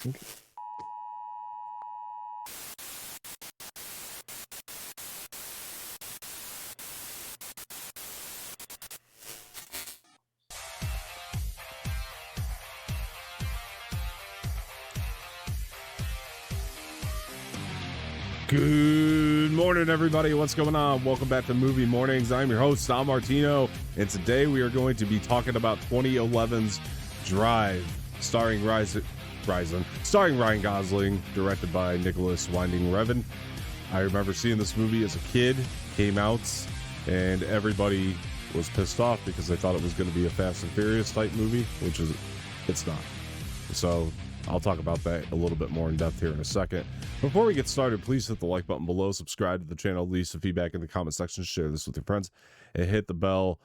Good morning, everybody. What's going on? Welcome back to Movie Mornings. I'm your host, Sal Martino, and today we are going to be talking about 2011's Drive, starring Ryan Goesling, directed by Nicholas Winding Refen. I remember seeing this movie as a kid, came out, and everybody was pissed off because they thought it was going to be a Fast and Furious type movie, which it's not. So I'll talk about that a little bit more in depth here in a second. Before we get started, please hit the like button below, subscribe to the channel, leave some feedback in the comment section, share this with your friends, and hit the bell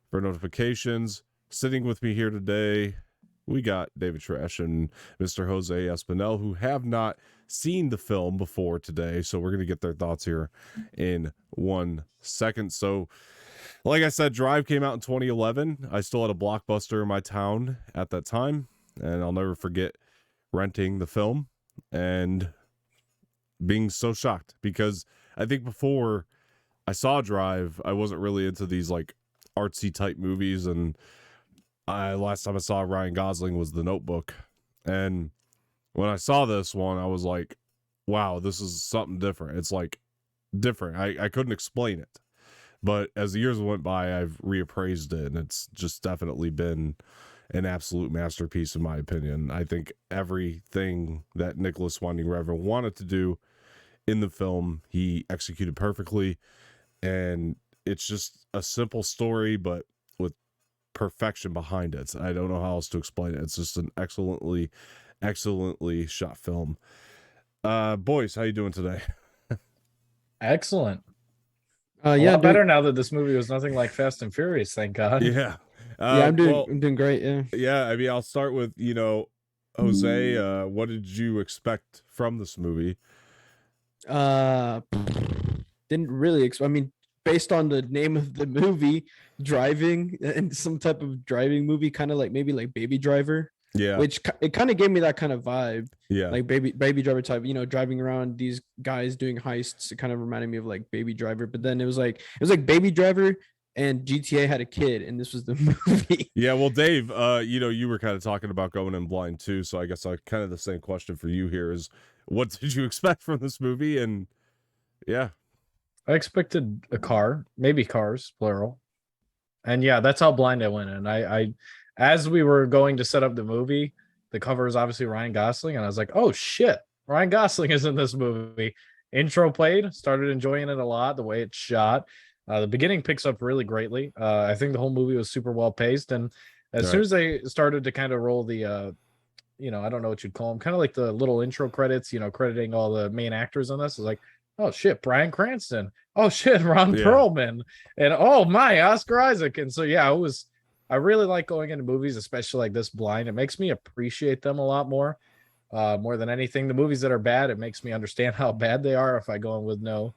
for notifications. Sitting with me here today, we got David Trash and Mr. Jose Espinel, who have not seen the film before today, so we're going to get their thoughts here in 1 second. So, like I said, Drive came out in 2011. I still had a Blockbuster in my town at that time, and I'll never forget renting the film and being so shocked, because I think before I saw Drive, I wasn't really into these like artsy type movies, and last time I saw Ryan Goesling was The Notebook, and when I saw this one, I was like, wow, this is something different. It's like different. I couldn't explain it, but as the years went by, I've reappraised it, and it's just definitely been an absolute masterpiece in my opinion. I think everything that Nicholas Winding Refen wanted to do in the film, he executed perfectly, and it's just a simple story, but with perfection behind it. I don't know how else to explain it. It's just an excellently shot film. Boys, how you doing today? Excellent. Yeah, better now that this movie was nothing like Fast and Furious, thank God. Yeah. I'm doing great. Yeah. I mean, I'll start with, Jose, what did you expect from this movie? Didn't really. I mean, based on the name of the movie, driving and some type of driving movie, kind of like maybe like Baby Driver. Yeah. Which it kind of gave me that kind of vibe. Yeah. Like Baby Driver type. Driving around these guys doing heists. It kind of reminded me of like Baby Driver, but then it was like Baby Driver and GTA had a kid, and this was the movie. Yeah, well, Dave, you were kind of talking about going in blind too, so I guess kind of the same question for you here is, what did you expect from this movie? And yeah, I expected a car, maybe cars, plural. And yeah, that's how blind I went in. I as we were going to set up the movie, the cover is obviously Ryan Gosling, and I was like, oh shit, Ryan Gosling is in this movie. Intro played, started enjoying it a lot, the way it's shot. The beginning picks up really greatly. I think the whole movie was super well paced, and as soon as they started to kind of roll the, I don't know what you'd call them, kind of like the little intro credits, crediting all the main actors on this, is like, oh shit, Bryan Cranston, oh shit, Ron Perlman, and oh my, Oscar Isaac. And so yeah, I really like going into movies, especially like this blind. It makes me appreciate them a lot more than anything. The movies that are bad, it makes me understand how bad they are if I go in with no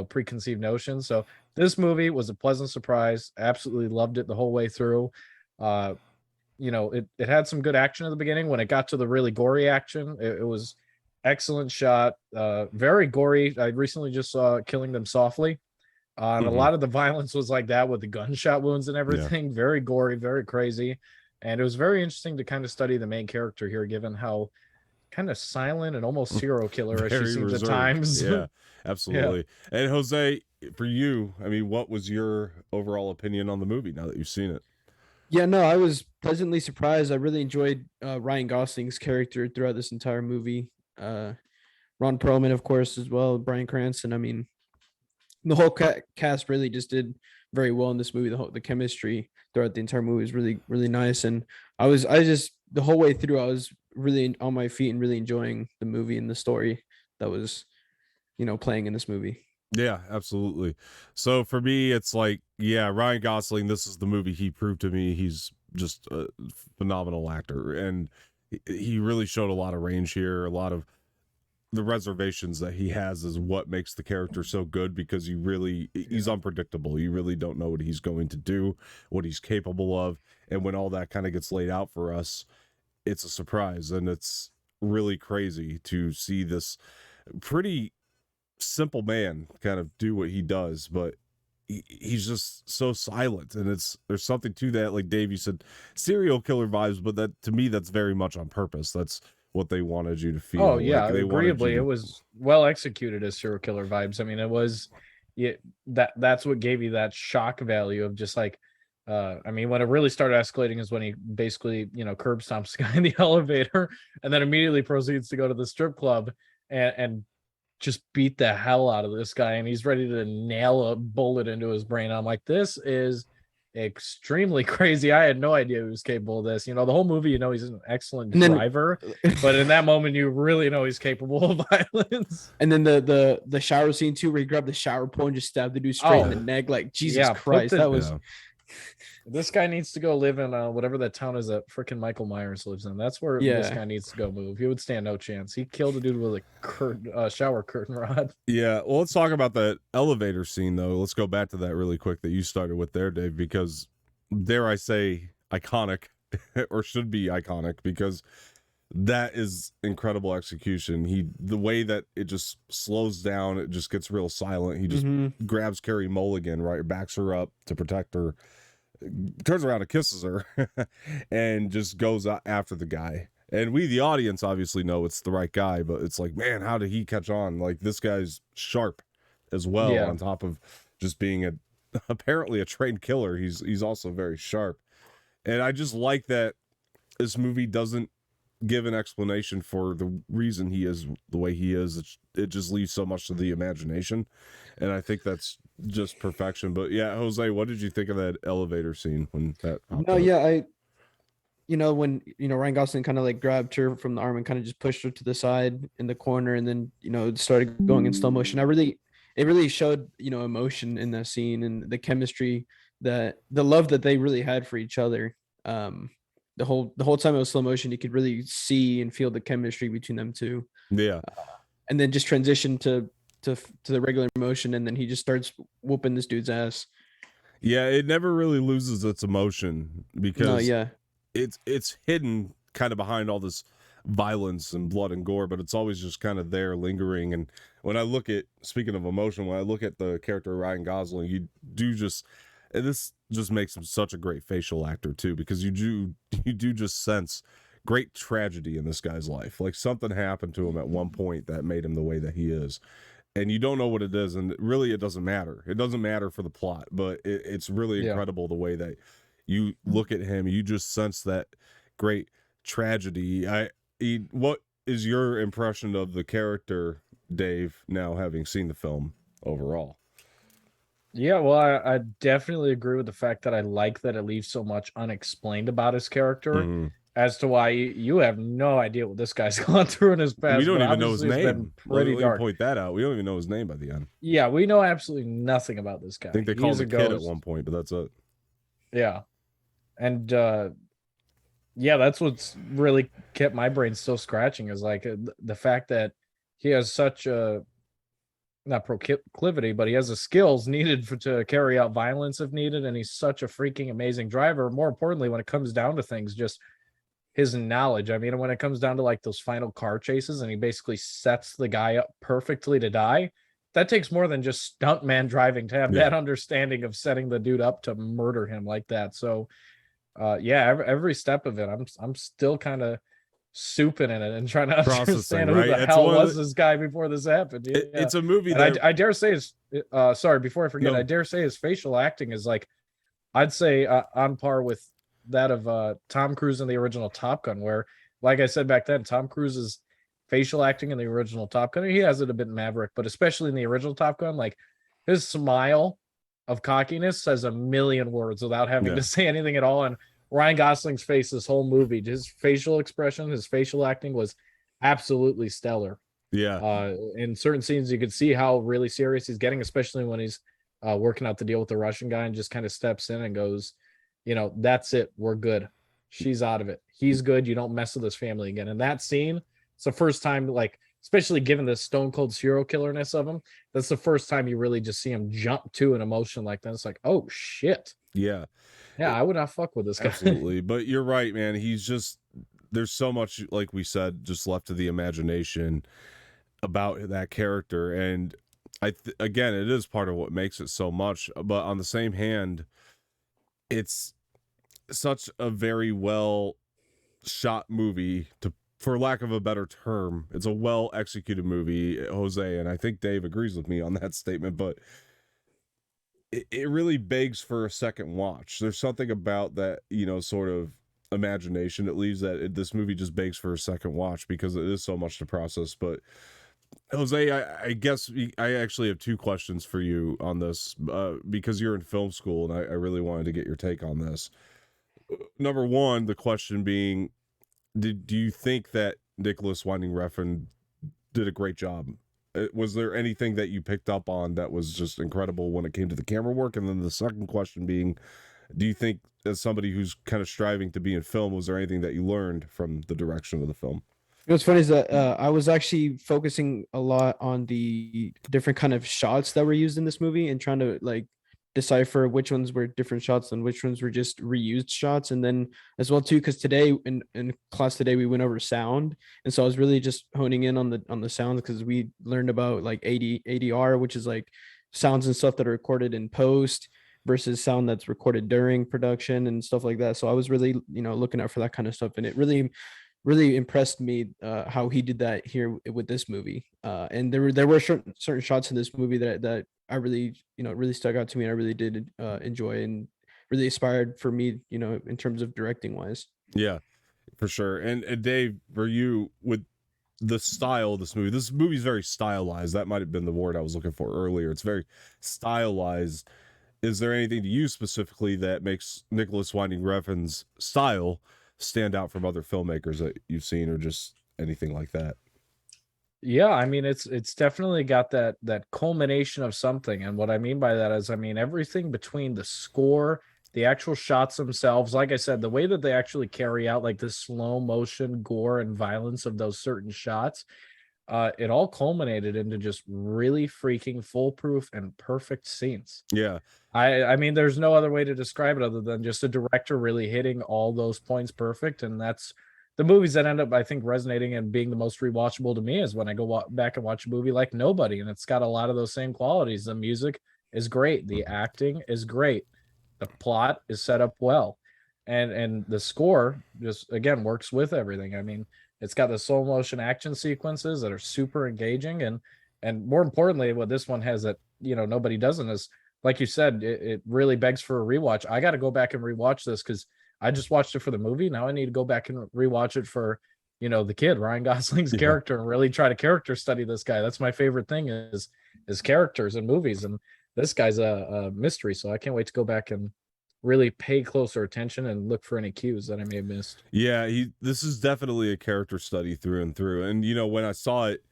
preconceived notions. So this movie was a pleasant surprise. Absolutely loved it the whole way through. It had some good action at the beginning. When it got to the really gory action, it was excellent shot. Very gory. I recently just saw Killing Them Softly. And a lot of the violence was like that with the gunshot wounds and everything. Yeah. Very gory, very crazy. And it was very interesting to kind of study the main character here, given how kind of silent and almost serial killer as she seems at times. Yeah, absolutely. Yeah. And Jose, for you, I mean, what was your overall opinion on the movie now that you've seen it? Yeah, no, I was pleasantly surprised. I really enjoyed Ryan Gosling's character throughout this entire movie. Ron Perlman, of course, as well. Bryan Cranston. I mean, the whole cast really just did very well in this movie. The chemistry throughout the entire movie was really, really nice. And I just the whole way through, I was really on my feet and really enjoying the movie and the story that was, playing in this movie. Yeah, absolutely. So for me, it's like, yeah, Ryan Gosling, this is the movie he proved to me he's just a phenomenal actor, and he really showed a lot of range here. A lot of the reservations that he has is what makes the character so good, because he's unpredictable. You really don't know what he's going to do, what he's capable of, and when all that kind of gets laid out for us, it's a surprise. And it's really crazy to see this pretty simple man kind of do what he does, but he's just so silent, and there's something to that. Like Dave, you said serial killer vibes, but that to me, that's very much on purpose. That's what they wanted you to feel. Oh yeah, like they wanted agreeably, you it was well executed as serial killer vibes. I mean, it was, yeah, that's what gave you that shock value of just like, I mean, when it really started escalating is when he basically, curb stomps the guy in the elevator, and then immediately proceeds to go to the strip club and just beat the hell out of this guy, and he's ready to nail a bullet into his brain. I'm like, this is extremely crazy. I had no idea he was capable of this. The whole movie, he's an excellent driver, but in that moment, you really know he's capable of violence. And then the shower scene too, where he grabbed the shower pole and just stabbed the dude straight in the neck. Like, Jesus Christ, that was. Yeah. This guy needs to go live in whatever that town is that freaking Michael Myers lives in. That's where this guy needs to go move. He would stand no chance. He killed a dude with a shower curtain rod. Yeah, well, let's talk about that elevator scene, though. Let's go back to that really quick that you started with there, Dave, because dare I say iconic, or should be iconic, because that is incredible execution. The way that it just slows down, it just gets real silent. He just grabs Carrie Mulligan, right, backs her up to protect her, turns around and kisses her, and just goes after the guy. And we, the audience, obviously know it's the right guy, but it's like, man, how did he catch on? Like, this guy's sharp as well, on top of just being apparently a trained killer. He's also very sharp. And I just like that this movie doesn't give an explanation for the reason he is the way he is. It just leaves so much to the imagination, and I think that's just perfection. But yeah, Jose, what did you think of that elevator scene when that popped up? Yeah, when Ryan Gosling kind of like grabbed her from the arm and kind of just pushed her to the side in the corner, and then it started going in slow motion. It really showed emotion in that scene, and the chemistry, the love that they really had for each other. The whole time it was slow motion, you could really see and feel the chemistry between them two. Yeah. And then just transition to the regular motion, and then he just starts whooping this dude's ass. Yeah, it never really loses its emotion because it's hidden kind of behind all this violence and blood and gore, but it's always just kind of there lingering. And when I look at, speaking of emotion, when I look at the character of Ryan Gosling, you do just, and this just makes him such a great facial actor too, because you do just sense great tragedy in this guy's life. Like something happened to him at one point that made him the way that he is, and you don't know what it is, and really it doesn't matter. It doesn't matter for the plot, but it's really incredible the way that you look at him. You just sense that great tragedy. What is your impression of the character, Dave, now having seen the film overall? Yeah, well, I definitely agree with the fact that I like that it leaves so much unexplained about his character as to why you have no idea what this guy's gone through in his past. We don't even know his name. Pretty dark. Point that out. We don't even know his name by the end. Yeah, we know absolutely nothing about this guy. I think they called him a kid at one point, but that's it. Yeah. And that's what's really kept my brain still scratching, is like the fact that he has such a, not proclivity, but he has the skills needed to carry out violence if needed, and he's such a freaking amazing driver. More importantly, when it comes down to things, just his knowledge. I mean, when it comes down to like those final car chases, and he basically sets the guy up perfectly to die, that takes more than just stuntman driving to have that understanding of setting the dude up to murder him like that. So every step of it, I'm still kind of souping in it and trying to understand who the hell was this guy before this happened. It's a movie that I dare say is sorry, before I forget, I dare say his facial acting is like, I'd say on par with that of Tom Cruise in the original Top Gun, where, like I said back then, Tom Cruise's facial acting in the original Top Gun, he has it a bit in Maverick, but especially in the original Top Gun, like his smile of cockiness says a million words without having to say anything at all. And Ryan Gosling's face this whole movie, his facial expression, his facial acting was absolutely stellar. Yeah. In certain scenes, you could see how really serious he's getting, especially when he's working out the deal with the Russian guy and just kind of steps in and goes, that's it. We're good. She's out of it. He's good. You don't mess with his family again. And that scene, it's the first time, like, especially given the stone cold serial killerness of him, that's the first time you really just see him jump to an emotion like that. It's like, oh shit. Yeah. Yeah, I would not fuck with this guy. Absolutely. But you're right, man. He's just, there's so much, like we said, just left to the imagination about that character. And again, it is part of what makes it so much. But on the same hand, it's such a very well shot movie, to for lack of a better term. It's a well executed movie, Jose, and I think Dave agrees with me on that statement. But it really begs for a second watch. There's something about that, sort of imagination it leaves, that this movie just begs for a second watch, because it is so much to process. But Jose, I guess I actually have two questions for you on this, because you're in film school, and I really wanted to get your take on this. Number one, the question being, do you think that Nicholas Winding Refn did a great job? Was there anything that you picked up on that was just incredible when it came to the camera work? And then the second question being, do you think, as somebody who's kind of striving to be in film, was there anything that you learned from the direction of the film? What's funny is that I was actually focusing a lot on the different kind of shots that were used in this movie and trying to like decipher which ones were different shots and which ones were just reused shots. And then as well too, because today in class today we went over sound, and so I was really just honing in on the sounds, because we learned about like ADR, which is like sounds and stuff that are recorded in post versus sound that's recorded during production and stuff like that. So I was really looking out for that kind of stuff, and it really impressed me how he did that here with this movie. And there were certain shots in this movie that I really, really stuck out to me. And I really did enjoy, and really inspired for me, in terms of directing wise. Yeah, for sure. And Dave, for you, with the style of this movie, this movie's very stylized. That might have been the word I was looking for earlier. It's very stylized. Is there anything to you specifically that makes Nicholas Winding Refn's style stand out from other filmmakers that you've seen, or just anything like that? Yeah, I mean, it's definitely got that culmination of something. And what I mean by that is, I mean, everything between the score, the actual shots themselves, like I said, the way that they actually carry out like the slow motion gore and violence of those certain shots, it all culminated into just really freaking foolproof and perfect scenes. Yeah. I mean, there's no other way to describe it other than just a director really hitting all those points perfect. And that's the movies that end up, I think, resonating and being the most rewatchable to me is when I go back and watch a movie like Nobody, and it's got a lot of those same qualities. The music is great, the acting is great, the plot is set up well, and the score just again works with everything. I mean, it's got the slow motion action sequences that are super engaging, and more importantly, what this one has that nobody doesn't is, like you said, it really begs for a rewatch. I got to go back and rewatch this because I just watched it for the movie. Now I need to go back and rewatch it for, the kid, Ryan Gosling's character, and really try to character study this guy. That's my favorite thing is characters in movies. And this guy's a mystery. So I can't wait to go back and really pay closer attention and look for any cues that I may have missed. Yeah, this is definitely a character study through and through. And, when I saw it,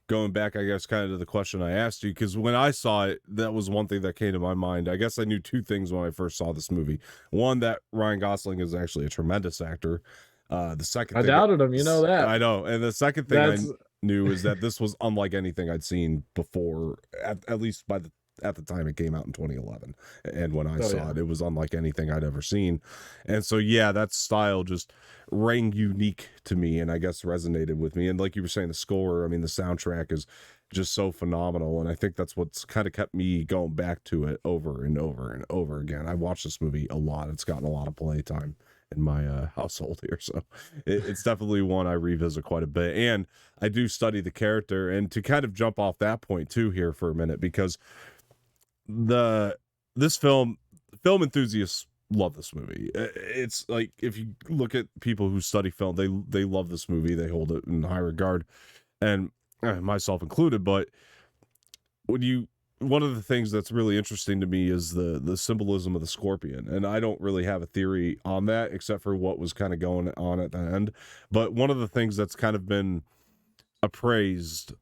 going back, I guess, kind of to the question I asked you, because when I saw it, that was one thing that came to my mind. I guess I knew two things when I first saw this movie. One, that Ryan Gosling is actually a tremendous actor. The second I thing, doubted him, that. I know. And the second thing I knew is that this was unlike anything I'd seen before, at least at the time it came out in 2011. And when I saw it, it was unlike anything I'd ever seen. And so, yeah, that style just rang unique to me, and I guess resonated with me. And like you were saying, the score, I mean, the soundtrack is just so phenomenal. And I think that's what's kind of kept me going back to it over and over and over again. I watched this movie a lot. It's gotten a lot of play time in my household here. So it's definitely one I revisit quite a bit. And I do study the character. And to kind of jump off that point too here for a minute, because this film enthusiasts love this movie. It's like, if you look at people who study film, they love this movie. They hold it in high regard, and myself included. But one of the things that's really interesting to me is the symbolism of the scorpion, and I don't really have a theory on that except for what was kind of going on at the end. But one of the things that's kind of been appraised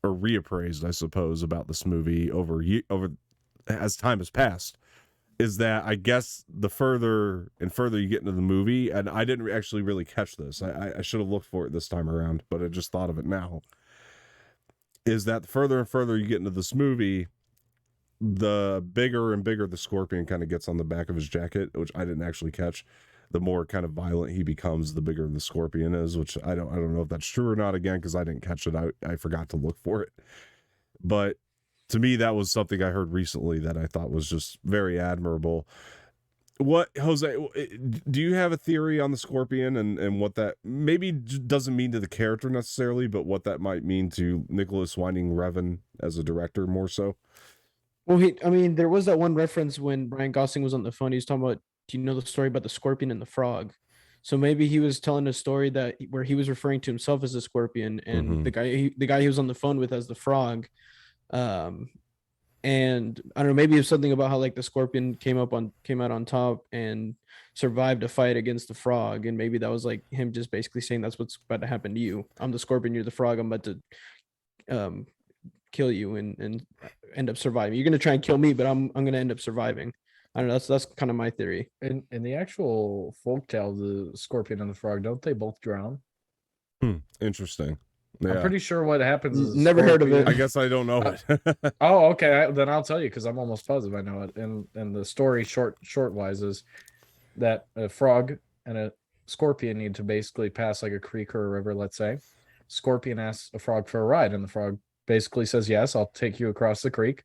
or reappraised, I suppose, about this movie over as time has passed, is that I guess the further and further you get into the movie, and I didn't actually really catch this. I should have looked for it this time around, but I just thought of it now. Is that the further and further you get into this movie, the bigger and bigger the scorpion kind of gets on the back of his jacket, which I didn't actually catch. the more kind of violent he becomes, the bigger the scorpion is, which I don't know if that's true or not, again, because I didn't catch it. I forgot to look for it. But to me, that was something I heard recently that I thought was just very admirable. What, Jose, do you have a theory on the scorpion and what that maybe doesn't mean to the character necessarily, but what that might mean to Nicholas Winding Refen as a director more so? Well, there was that one reference when Ryan Gosling was on the phone. He was talking about, do you know the story about the scorpion and the frog? So maybe he was telling a story where he was referring to himself as a scorpion, and the guy he was on the phone with as the frog. And I don't know, maybe it was something about how like the scorpion came out on top and survived a fight against the frog, and maybe that was like him just basically saying that's what's about to happen to you. I'm the scorpion, you're the frog. I'm about to kill you and end up surviving. You're gonna try and kill me, but I'm gonna end up surviving. I don't know. That's kind of my theory. In the actual folktale, the scorpion and the frog, don't they both drown? Interesting. Yeah. I'm pretty sure what happens is Never heard of it. I guess I don't know it. Oh, okay. Then I'll tell you because I'm almost positive I know it. And the story short wise is that a frog and a scorpion need to basically pass like a creek or a river, let's say. Scorpion asks a frog for a ride, and the frog basically says, yes, I'll take you across the creek.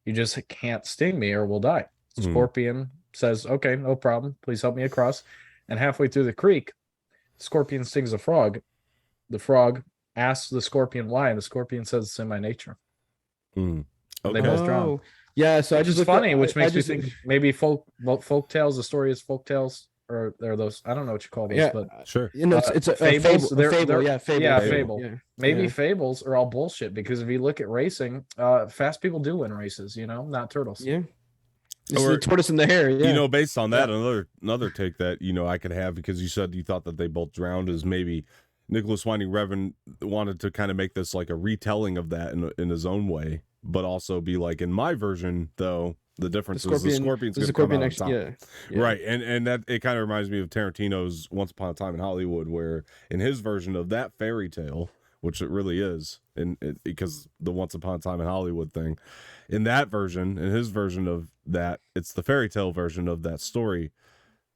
You just can't sting me or we'll die. Scorpion says, okay, no problem. Please help me across. And halfway through the creek, Scorpion stings a frog. The frog asks the scorpion why, and the scorpion says it's in my nature. Okay. They both drown. Yeah, so Which is funny, which makes me think maybe folk tales, the story is folk tales, or they're those, I don't know what you call those, but sure. You know, it's a fables. fable. Yeah, fable. Yeah. Maybe fables are all bullshit, because if you look at racing, fast people do win races, not turtles. Yeah. It's the tortoise and the hare. Yeah. Based on that, another take that I could have, because you said you thought that they both drowned, is maybe Nicholas Winding Refen wanted to kind of make this like a retelling of that in his own way, but also be like, in my version, though, the difference is the scorpion's going to come out on top. Yeah. Right, and that it kind of reminds me of Tarantino's Once Upon a Time in Hollywood, where in his version of that fairy tale, which it really is, because the Once Upon a Time in Hollywood thing, in that version, in his version of that, it's the fairy tale version of that story.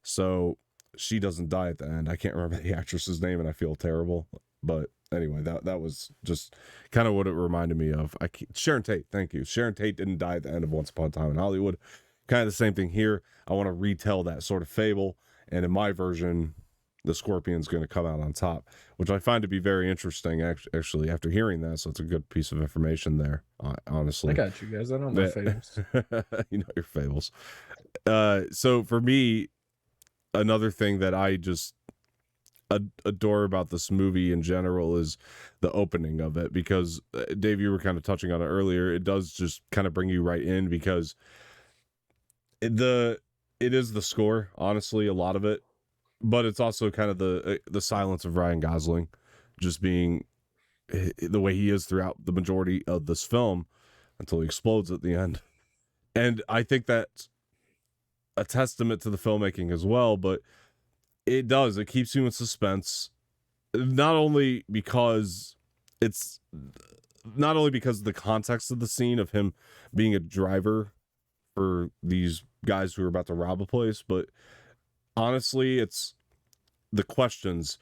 So she doesn't die at the end. I can't remember the actress's name, and I feel terrible. But anyway, that was just kind of what it reminded me of. Sharon Tate, thank you. Sharon Tate didn't die at the end of Once Upon a Time in Hollywood. Kind of the same thing here. I want to retell that sort of fable, and in my version, the scorpion's going to come out on top, which I find to be very interesting, actually, after hearing that. So it's a good piece of information there, honestly. I got you guys. I know my fables. You know your fables. So for me, another thing that I just adore about this movie in general is the opening of it, because Dave, you were kind of touching on it earlier. It does just kind of bring you right in, because it is the score, honestly, a lot of it, but it's also kind of the silence of Ryan Gosling just being the way he is throughout the majority of this film until he explodes at the end. And I think that's a testament to the filmmaking as well, but it keeps you in suspense, not only because of the context of the scene of him being a driver for these guys who are about to rob a place, but honestly, it's the questions,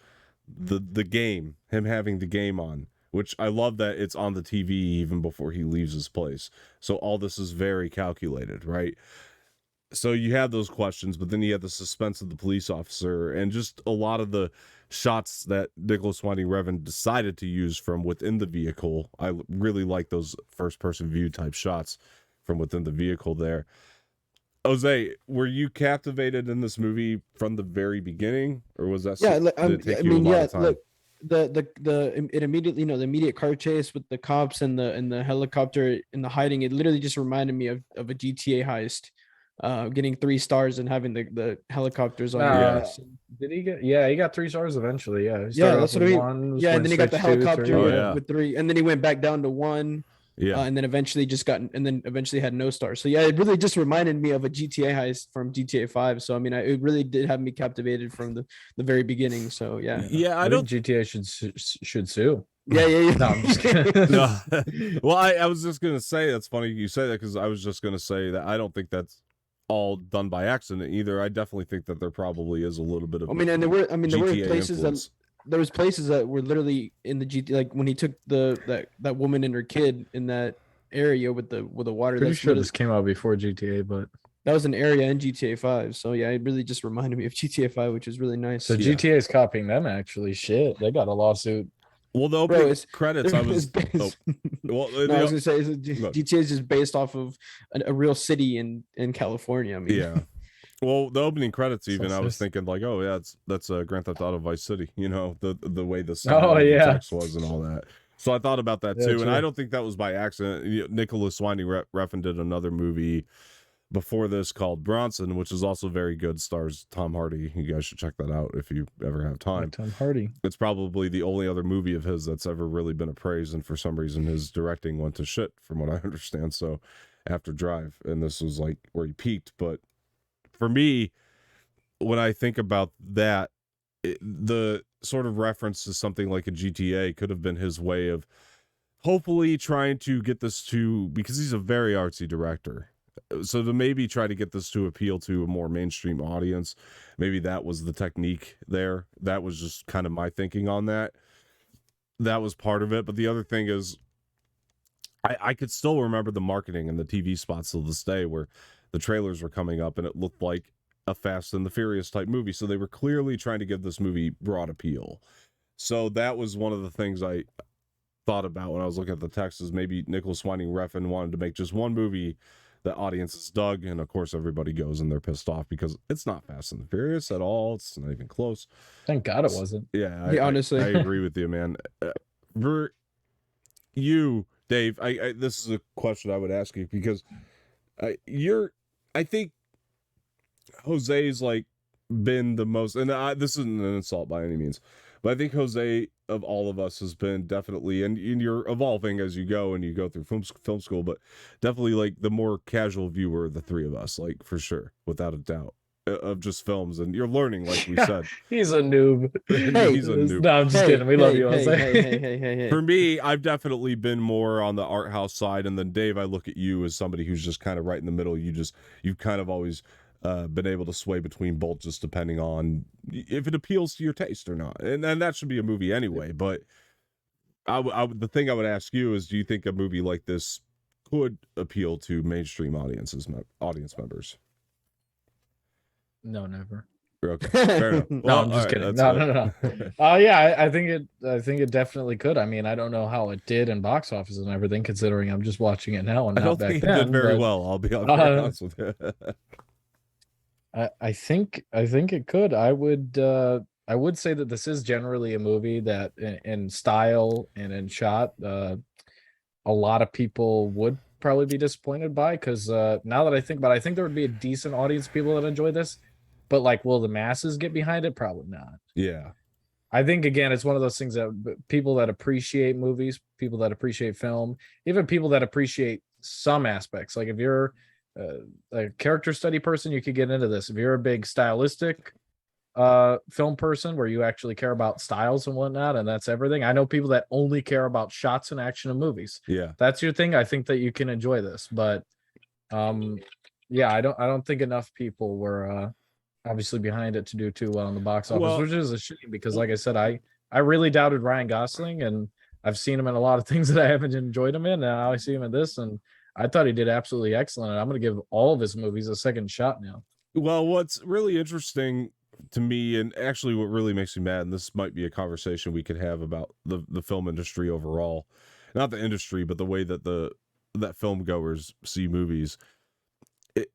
the game, him having the game on, which I love that it's on the TV even before he leaves his place. So all this is very calculated, right? So you have those questions, but then you have the suspense of the police officer, and just a lot of the shots that Nicholas Winding Refen decided to use from within the vehicle. I really like those first-person view type shots from within the vehicle there. Jose, were you captivated in this movie from the very beginning, or was that? Look, it immediately, the immediate car chase with the cops and the helicopter and the hiding, it literally just reminded me of a GTA heist. Getting 3 stars and having the helicopters on. Did he get? Yeah, he got 3 stars eventually. Yeah, that's what I mean. And then he got the helicopter with 3, and then he went back down to 1. Yeah, and then eventually had no stars. So yeah, it really just reminded me of a GTA heist from GTA 5. So I mean, it really did have me captivated from the very beginning. So yeah. I don't think GTA should sue. Yeah. No, I'm just kidding. No. Well, I was just gonna say, that's funny you say that, because I was just gonna say that I don't think that's all done by accident either. I definitely think that there probably is a little bit of I mean, and there were GTA places influence. there was places that were literally in the GT, like when he took that woman and her kid in that area with the water. Pretty That's sure literally, this came out before GTA, but that was an area in GTA 5. So yeah, it really just reminded me of GTA 5, which is really nice. so Yeah. GTA is copying them actually. Shit, they got a lawsuit. Well, the Bro, opening it's credits, I it's was based, well. no, I was gonna say Look. GTA is just based off of a real city in California. I mean, Yeah. Well, the opening credits, even I was Sounds nice. thinking like, oh yeah, that's a Grand Theft Auto Vice City. You know, the way the Oh, style of the yeah. text was and all that. So I thought about that Yeah, too, and I true. don't think that was by accident. Nicholas Winding Refen did another movie before this called Bronson, which is also very good. Stars Tom Hardy. You guys should check that out if you ever have time. Like Tom Hardy. It's probably the only other movie of his that's ever really been appraised, and for some reason his directing went to shit, from what I understand. So after Drive, and this was like where he peaked. But for me, when I think about that, the sort of reference to something like a GTA could have been his way of hopefully trying to get this to, because he's a very artsy director, so to maybe try to get this to appeal to a more mainstream audience. Maybe that was the technique there. That was just kind of my thinking on that. That was part of it. But the other thing is, I could still remember the marketing and the TV spots till this day, where the trailers were coming up and it looked like a Fast and the Furious type movie. So they were clearly trying to give this movie broad appeal. So that was one of the things I thought about when I was looking at the text, is maybe Nicholas Winding Refn wanted to make just one movie that audiences dug, and of course everybody goes and they're pissed off because it's not Fast and the Furious at all. It's not even close. Thank God it wasn't. Yeah, Yeah, honestly. I agree with you, man. For you, Dave, I this is a question I would ask you, because I think Jose's like been the most, and this isn't an insult by any means, but I think Jose of all of us has been definitely, and you're evolving as you go and you go through film school, but definitely like the more casual viewer of the three of us, like for sure, without a doubt, of just films, and you're learning, like we said. He's a noob. He's a noob. No, I'm just kidding. We love you, Jose. Hey. For me, I've definitely been more on the art house side, and then Dave, I look at you as somebody who's just kind of right in the middle. You've kind of always been able to sway between both, just depending on if it appeals to your taste or not, and that should be a movie anyway. But the thing I would ask you is, do you think a movie like this could appeal to mainstream audience members? No, never. Okay, fair enough. No, Well, I'm just all kidding. right, No. Yeah, I think it definitely could. I mean, I don't know how it did in box office and everything, considering I'm just watching it now and I not don't back think it then. did very but well. I'll be honest with you. I think it could. I would say that this is generally a movie that in style and in shot, a lot of people would probably be disappointed by, because now that I think about it, I think there would be a decent audience of people that enjoy this, but like, will the masses get behind it? Probably not. Yeah. I think, again, it's one of those things that people that appreciate movies, people that appreciate film, even people that appreciate some aspects, like if you're a character study person, you could get into this. If you're a big stylistic film person where you actually care about styles and whatnot, and that's everything. I know people that only care about shots and action of movies. Yeah. That's your thing. I think that you can enjoy this, but yeah, I don't think enough people were obviously behind it to do too well in the box office, which is a shame, because like I said, I really doubted Ryan Gosling, and I've seen him in a lot of things that I haven't enjoyed him in, and now I see him in this, and I thought he did absolutely excellent. And I'm going to give all of his movies a second shot now. Well, what's really interesting to me, and actually what really makes me mad, and this might be a conversation we could have about the film industry overall, not the industry, but the way that that film goers see movies.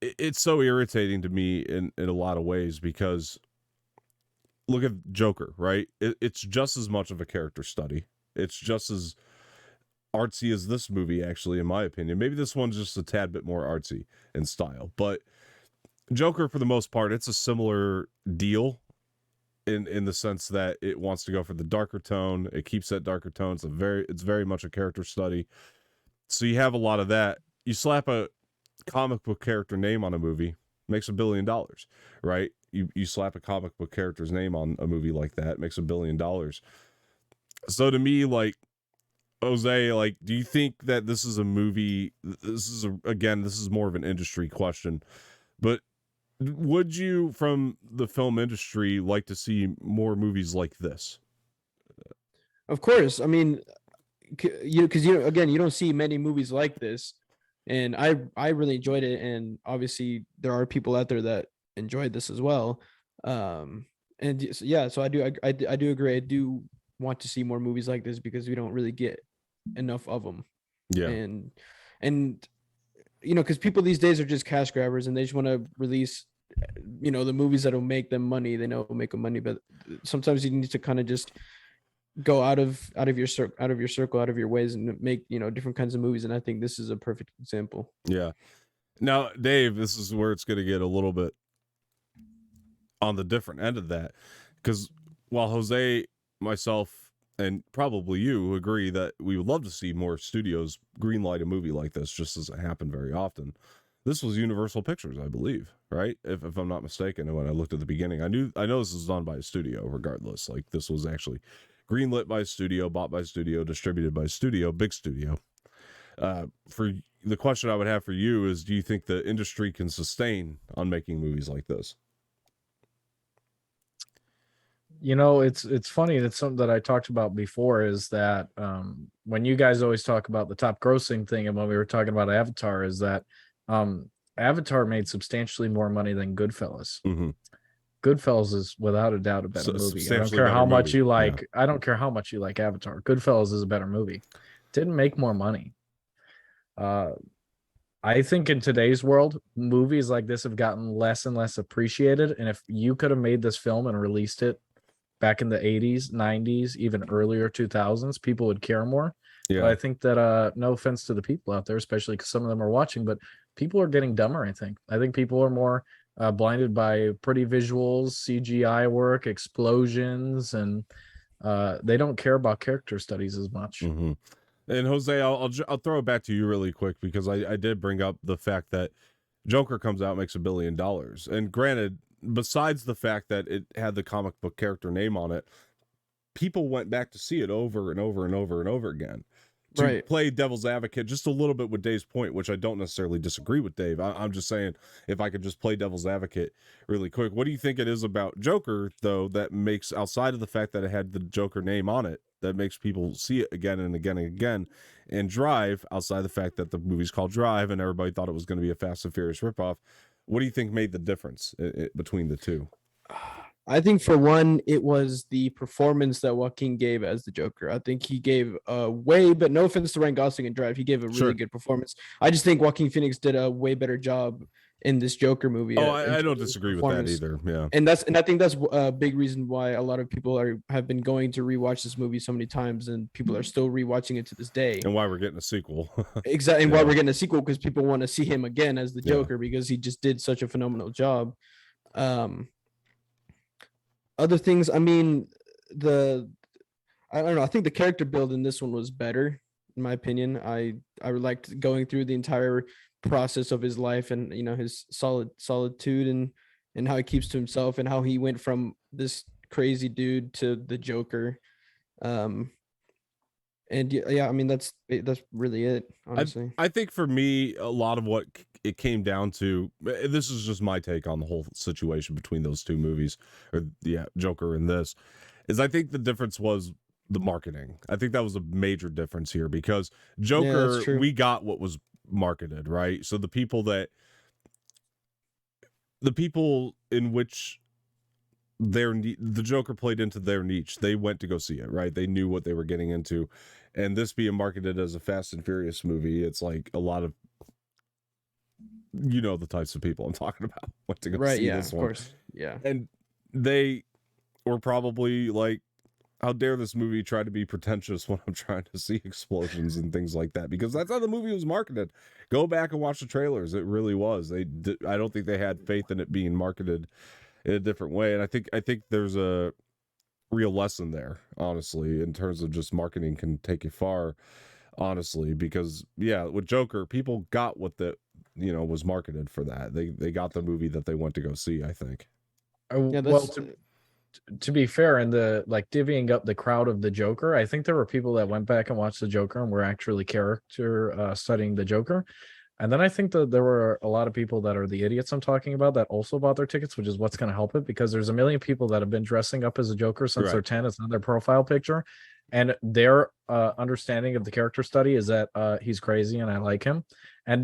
It's so irritating to me in a lot of ways, because look at Joker, right? It's just as much of a character study. It's just as artsy as this movie, actually, in my opinion. Maybe this one's just a tad bit more artsy in style, but Joker, for the most part, it's a similar deal in the sense that it wants to go for the darker tone. It keeps that darker tone. It's very much a character study. So you have a lot of that. You slap a comic book character name on a movie, makes $1 billion, right? You slap a comic book character's name on a movie like that, makes $1 billion. So to me, like, Jose, like, do you think that this is a movie? This is more of an industry question, But would you, from the film industry, like to see more movies like this? Of course. I mean, because again, you don't see many movies like this, and I really enjoyed it, and obviously there are people out there that enjoyed this as well. So I do agree. I do want to see more movies like this because we don't really get enough of them. Yeah. And because people these days are just cash grabbers, and they just want to release the movies that'll make them money. They know will make them money, but sometimes you need to kind of just go out of your circle, out of your ways, and make different kinds of movies. And I think this is a perfect example. Yeah. Now, Dave, this is where it's going to get a little bit on the different end of that, because while Jose, myself, and probably you agree that we would love to see more studios greenlight a movie like this, just doesn't happen very often. This was Universal Pictures, I believe, right? If I'm not mistaken. And when I looked at the beginning, I know this was done by a studio regardless. Like, this was actually greenlit by a studio, bought by a studio, distributed by a studio, big studio. For the question I would have for you is, do you think the industry can sustain on making movies like this? It's funny. It's something that I talked about before, is that when you guys always talk about the top grossing thing, and when we were talking about Avatar, is that Avatar made substantially more money than Goodfellas. Mm-hmm. Goodfellas is without a doubt a better movie. I don't care how much you like. I don't care how much you like Avatar. Goodfellas is a better movie. Didn't make more money. I think in today's world, movies like this have gotten less and less appreciated. And if you could have made this film and released it back in the 80s, 90s, even earlier 2000s, people would care more. Yeah. But I think that no offense to the people out there, especially because some of them are watching, but people are getting dumber. I think people are more blinded by pretty visuals, CGI work, explosions, and they don't care about character studies as much. Mm-hmm. And Jose, I'll throw it back to you really quick, because I did bring up the fact that Joker comes out, makes $1 billion, and granted, besides the fact that it had the comic book character name on it, people went back to see it over and over and over and over again. To play devil's advocate just a little bit with Dave's point, which I don't necessarily disagree with Dave. I'm just saying, if I could just play devil's advocate really quick, what do you think it is about Joker, though, that makes, outside of the fact that it had the Joker name on it, that makes people see it again and again and again? And Drive, outside the fact that the movie's called Drive and everybody thought it was going to be a Fast and Furious ripoff, what do you think made the difference between the two? I think, for one, it was the performance that Joaquin gave as the Joker. I think he gave but no offense to Ryan Gosling and Drive, he gave a really good performance. I just think Joaquin Phoenix did a way better job in this Joker movie. I don't disagree with that either. Yeah, and I think that's a big reason why a lot of people have been going to rewatch this movie so many times, and people are still rewatching it to this day. And why we're getting a sequel. Exactly, and why we're getting a sequel, because people want to see him again as the Joker, because he just did such a phenomenal job. Other things, I mean, I don't know. I think the character build in this one was better, in my opinion. I liked going through the entire process of his life, and his solitude, and how he keeps to himself, and how he went from this crazy dude to the Joker. And I mean, that's really it, honestly. I think for me, a lot of what it came down to, this is just my take on the whole situation between those two movies, or Joker and this, is I think the difference was the marketing. I think that was a major difference here, because Joker, we got what was marketed, right? So the people in which the Joker played into their niche, they went to go see it, right? They knew what they were getting into. And this being marketed as a Fast and Furious movie, it's like a lot of the types of people I'm talking about went to go see this one. Of course. Yeah. And they were probably like, how dare this movie try to be pretentious when I'm trying to see explosions and things like that, because that's how the movie was marketed. Go back and watch the trailers. It really was. I don't think they had faith in it being marketed in a different way. And I think there's a real lesson there, honestly, in terms of just marketing can take you far, honestly, because with Joker, people got what was marketed for that. They got the movie that they went to go see, I think. Well, to be fair, and the divvying up the crowd of the Joker, I think there were people that went back and watched the Joker and were actually character studying the Joker. And then I think that there were a lot of people that are the idiots I'm talking about that also bought their tickets, which is what's going to help it, because there's a million people that have been dressing up as a Joker since they're 10. It's on their profile picture. And their understanding of the character study is that he's crazy and I like him. And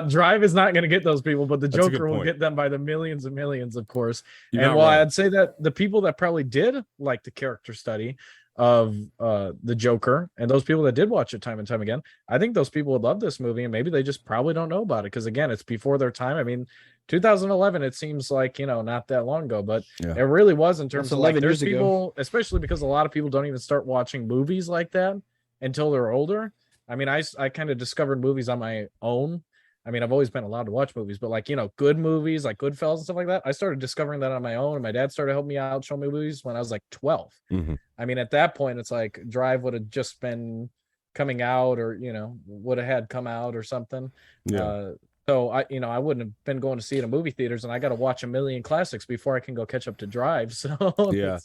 Drive is not going to get those people, but the Joker will get them by the millions and millions, of course. And while I'd say that the people that probably did like the character study of the Joker, and those people that did watch it time and time again, I think those people would love this movie, and maybe they just probably don't know about it because, again, it's before their time. I mean, 2011, it seems like, not that long ago, but it really was in terms of like there's people, especially because a lot of people don't even start watching movies like that until they're older. I mean, I kind of discovered movies on my own. I mean, I've always been allowed to watch movies, but like, good movies like Goodfellas and stuff like that, I started discovering that on my own. And my dad started helping me out, show me movies when I was like 12. Mm-hmm. I mean, at that point, it's like Drive would have just been coming out, or, would have had come out or something. Yeah. So I wouldn't have been going to see it in movie theaters, and I got to watch a million classics before I can go catch up to Drive. So yeah.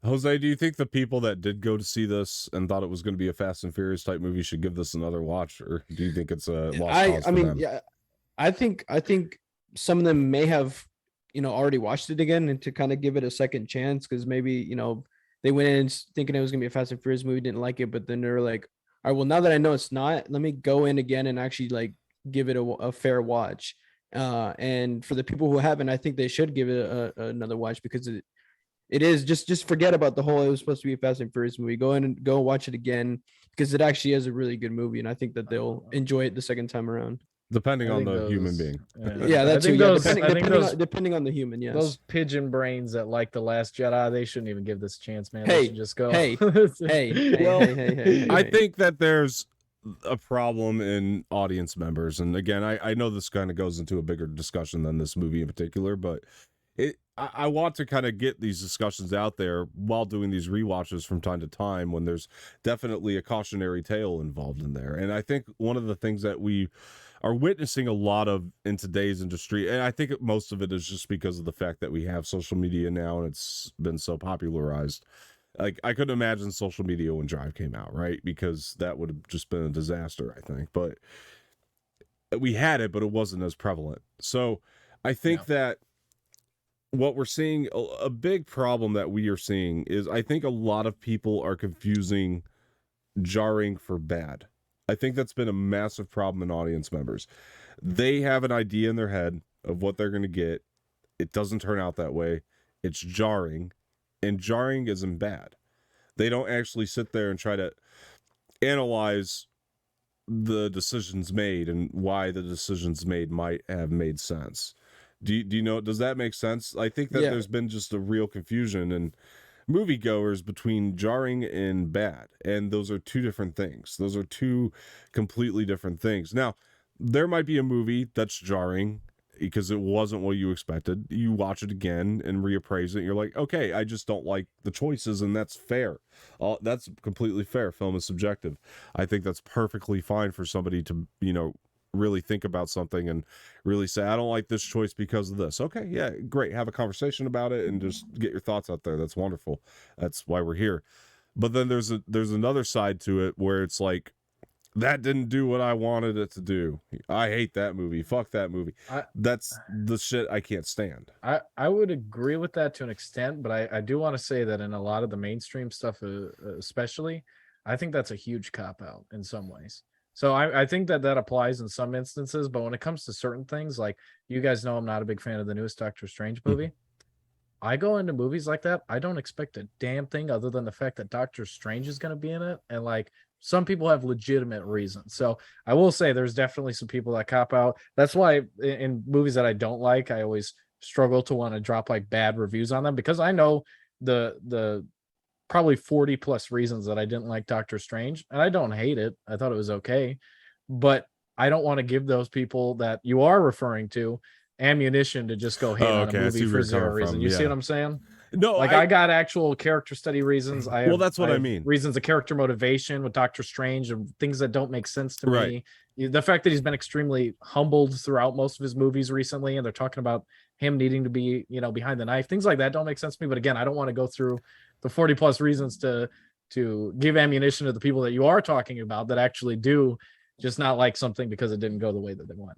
Jose, do you think the people that did go to see this and thought it was going to be a Fast and Furious type movie should give this another watch, or do you think it's a lost cause for them? Yeah, I think some of them may have, already watched it again and to kind of give it a second chance, because maybe, they went in thinking it was going to be a Fast and Furious movie, didn't like it, but then they're like, all right, well, now that I know it's not, let me go in again and actually like give it a fair watch. And for the people who haven't, I think they should give it another watch, because it is just forget about the whole, it was supposed to be a Fast and Furious movie. Go in and go watch it again, because it actually is a really good movie, and I think that they'll enjoy it the second time around. Depending on the human being. Yeah, that's depending on the human, yes. Those pigeon brains that like The Last Jedi, they shouldn't even give this a chance, man. Hey, they should just go. Hey. I think that there's a problem in audience members, and again, I know this kind of goes into a bigger discussion than this movie in particular, but I want to kind of get these discussions out there while doing these rewatches from time to time, when there's definitely a cautionary tale involved in there. And I think one of the things that we are witnessing a lot of in today's industry, and I think most of it is just because of the fact that we have social media now and it's been so popularized. Like, I couldn't imagine social media when Drive came out, right? Because that would have just been a disaster, I think. But we had it, but it wasn't as prevalent. So I think that what we're seeing, a big problem that we are seeing is, I think a lot of people are confusing jarring for bad. I think that's been a massive problem in audience members. They have an idea in their head of what they're going to get. It doesn't turn out that way. It's jarring, and jarring isn't bad. They don't actually sit there and try to analyze the decisions made and why the decisions made might have made sense. Do you know, does that make sense? I think that there's been just a real confusion in moviegoers between jarring and bad, and those are two different things. Those are two completely different things. Now, there might be a movie that's jarring because it wasn't what you expected. You watch it again and reappraise it. You're like, okay, I just don't like the choices, and that's fair. That's completely fair. Film is subjective. I think that's perfectly fine for somebody to, really think about something and really say, I don't like this choice because of this. Okay, yeah, great. Have a conversation about it and just get your thoughts out there. That's wonderful. That's why we're here. But then there's another side to it where it's like, that didn't do what I wanted it to do. I hate that movie. Fuck that movie. That's the shit I can't stand. I would agree with that to an extent, but I do want to say that in a lot of the mainstream stuff, especially, I think that's a huge cop-out in some ways. So I think that applies in some instances, but when it comes to certain things, like, you guys know I'm not a big fan of the newest Doctor Strange movie. I go into movies like that, I don't expect a damn thing other than the fact that Doctor Strange is going to be in it, and like, some people have legitimate reasons. So I will say there's definitely some people that cop out. That's why in movies that I don't like, I always struggle to want to drop like bad reviews on them, because I know the probably 40 plus reasons that I didn't like Doctor Strange, and I don't hate it. I thought it was okay, but I don't want to give those people that you are referring to ammunition to just go hate on a movie for zero reason. You see what I'm saying? No, like, I got actual character study reasons. That's what I mean. Reasons of character motivation with Doctor Strange and things that don't make sense to me. The fact that he's been extremely humbled throughout most of his movies recently, and they're talking about him needing to be, behind the knife. Things like that don't make sense to me. But again, I don't want to go through the 40 plus reasons to give ammunition to the people that you are talking about that actually do just not like something because it didn't go the way that they wanted.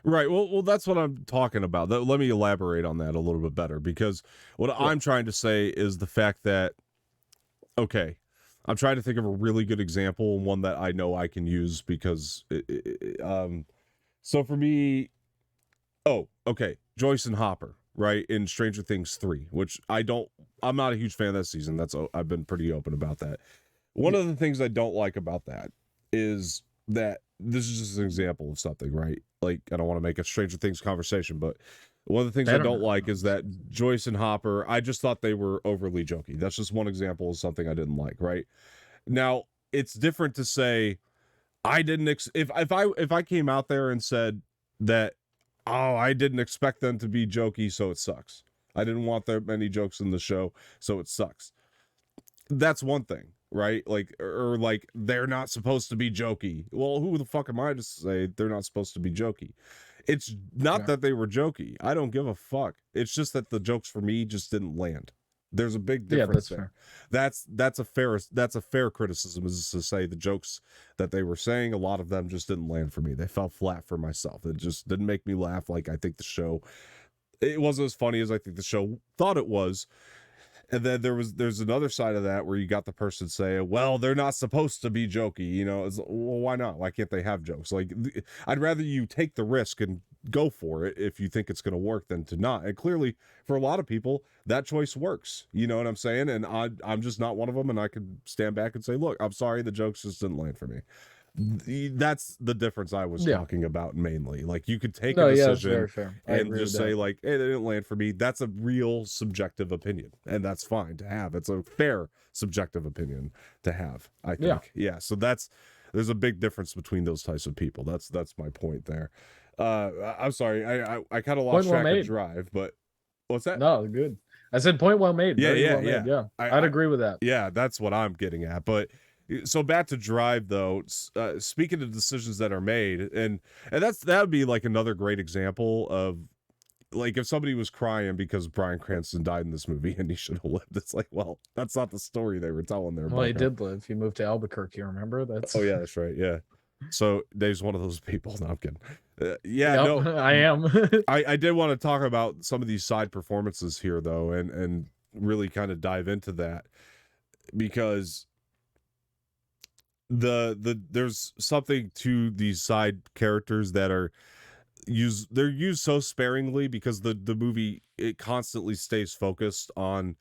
Right. Well, that's what I'm talking about. Let me elaborate on that a little bit better, because what I'm trying to say is the fact that, okay, I'm trying to think of a really good example, one that I know I can use because, so for me, okay, Joyce and Hopper, right, in Stranger Things 3, which I'm not a huge fan of that season. I've been pretty open about that. One of the things I don't like about that is that this is just an example of something, right? Like, I don't want to make a Stranger Things conversation, but one of the things I don't like is that Joyce and Hopper, I just thought they were overly jokey. That's just one example of something I didn't like, right? Now, it's different to say I didn't if I came out there and said that, oh, I didn't expect them to be jokey, so it sucks. I didn't want that many jokes in the show, so it sucks. That's one thing, right? Like, or like, they're not supposed to be jokey. Well, who the fuck am I to say they're not supposed to be jokey? It's not that they were jokey. I don't give a fuck. It's just that the jokes for me just didn't land. There's a big difference there. That's a fair criticism, is to say the jokes that they were saying, a lot of them just didn't land for me. They fell flat for myself. It just didn't make me laugh like I think the show, it wasn't as funny as I think the show thought it was. And then there's another side of that where you got the person say, well, they're not supposed to be jokey, you know. Well, why not? Why can't they have jokes? Like, I'd rather you take the risk and go for it if you think it's going to work than to not. And clearly, for a lot of people, that choice works. You know what I'm saying? And I'm just not one of them, and I could stand back and say, look, I'm sorry, the jokes just didn't land for me. That's the difference I was talking about mainly. Like, you could take a decision and just say like, hey, they didn't land for me. That's a real subjective opinion, and that's fine to have. It's a fair subjective opinion to have, I think. Yeah. So there's a big difference between those types of people. That's my point there. I'm sorry, I kind of lost track of drive, but what's that? No, good. I said point well made. Yeah. I'd agree with that. Yeah, that's what I'm getting at. But so back to Drive, though. Speaking of decisions that are made, and that would be like another great example of, like, if somebody was crying because Bryan Cranston died in this movie and he should have lived. It's like, well, that's not the story they were telling there. Well, he did live. He moved to Albuquerque. Remember? Oh yeah, that's right. Yeah. So Dave's one of those people. No, I'm kidding. No, I am. I did want to talk about some of these side performances here, though, and really kind of dive into that, because there's something to these side characters that are used so sparingly, because the movie, it constantly stays focused on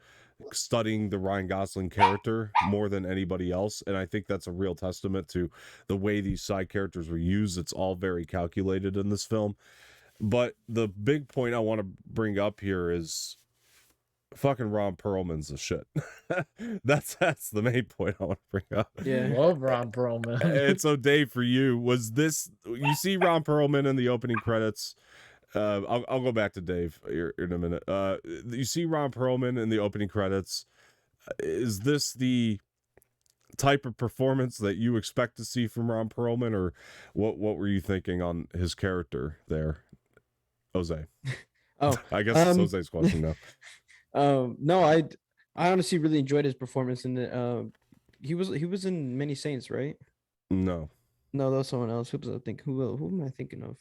studying the Ryan Gosling character more than anybody else, and I think that's a real testament to the way these side characters were used. It's all very calculated in this film. But the big point I want to bring up here is fucking Ron Perlman's a shit. that's the main point I want to bring up. Yeah, love Ron Perlman. And so, Dave, for you, was this, you see Ron Perlman in the opening credits? I'll go back to Dave here in a minute. You see Ron Perlman in the opening credits. Is this the type of performance that you expect to see from Ron Perlman, or what were you thinking on his character there, Jose? Oh, I guess it's Jose's question now. No, I honestly really enjoyed his performance in the. He was in Many Saints, right? No, that was someone else. Who am I thinking of?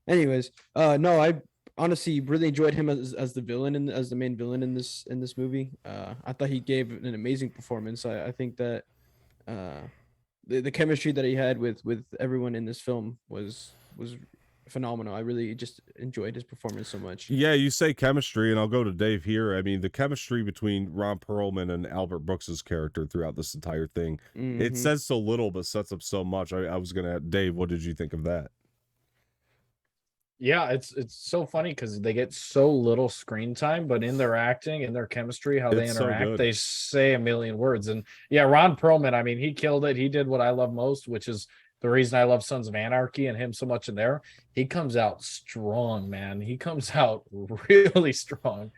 Anyways, no, I honestly really enjoyed him as the villain as the main villain in this movie. I thought he gave an amazing performance. I think that the chemistry that he had with everyone in this film was phenomenal. I really just enjoyed his performance so much. Yeah, you say chemistry, and I'll go to Dave here. I mean, the chemistry between Ron Perlman and Albert Brooks's character throughout this entire thing, it says so little but sets up so much. I was gonna, Dave, what did you think of that? Yeah, it's so funny because they get so little screen time, but in their acting and their chemistry, how they interact, they say a million words. And yeah, Ron Perlman, I mean, he killed it. He did what I love most, which is the reason I love Sons of Anarchy and him so much in there. He comes out strong, man. He comes out really strong.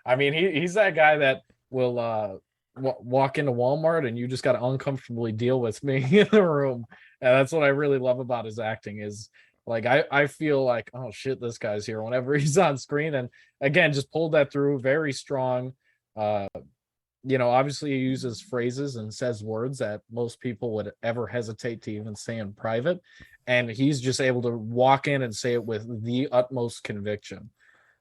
I mean, he's that guy that will walk into Walmart and you just got to uncomfortably deal with me in the room. And that's what I really love about his acting is, like, I feel like, oh shit, this guy's here whenever he's on screen. And again, just pulled that through very strong. obviously he uses phrases and says words that most people would ever hesitate to even say in private. And he's just able to walk in and say it with the utmost conviction.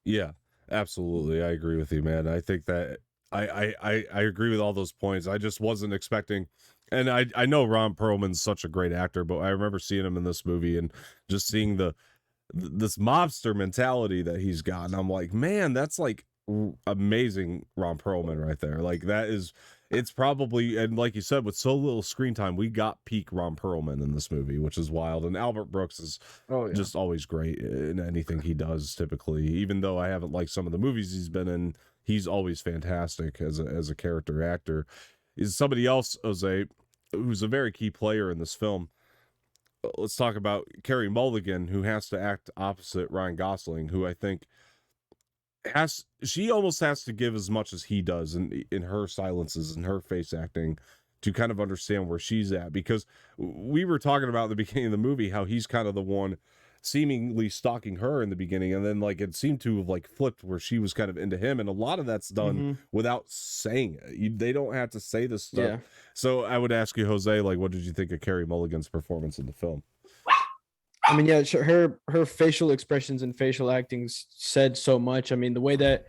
Yeah, absolutely. I agree with you, man. I think that I agree with all those points. I just wasn't expecting, and I know Ron Perlman's such a great actor, but I remember seeing him in this movie and just seeing this mobster mentality that he's got, and I'm like, man, that's like amazing Ron Perlman right there. Like that is, it's probably, and like you said, with so little screen time, we got peak Ron Perlman in this movie, which is wild. And Albert Brooks is just always great in anything he does. Typically, even though I haven't liked some of the movies he's been in, he's always fantastic as a character actor. Is somebody else, Jose, who's a very key player in this film. Let's talk about Carey Mulligan, who has to act opposite Ryan Gosling, who I think she almost has to give as much as he does in her silences and her face acting to kind of understand where she's at, because we were talking about at the beginning of the movie how he's kind of the one seemingly stalking her in the beginning, and then like it seemed to have like flipped where she was kind of into him, and a lot of that's done without saying it. They don't have to say this stuff. Yeah. So I would ask you, Jose, like, what did you think of Carey Mulligan's performance in the film? I mean, yeah, her facial expressions and facial acting said so much. I mean, the way that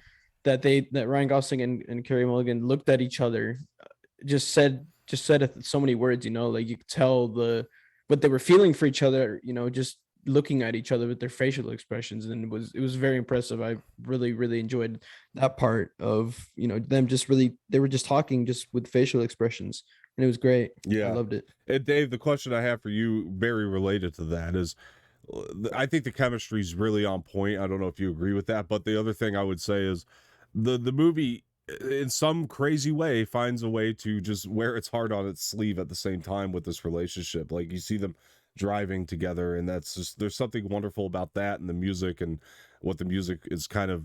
Ryan Gosling and Carey Mulligan looked at each other just said so many words. Like you could tell what they were feeling for each other. Just looking at each other with their facial expressions, and it was very impressive. I really enjoyed that part of them. They were just talking just with facial expressions. And it was great. Yeah, I loved it. And Dave, the question I have for you, very related to that, is I think the chemistry is really on point. I don't know if you agree with that, but the other thing I would say is the movie, in some crazy way, finds a way to just wear its heart on its sleeve at the same time with this relationship. Like you see them driving together, and that's just, there's something wonderful about that, and the music and what the music is kind of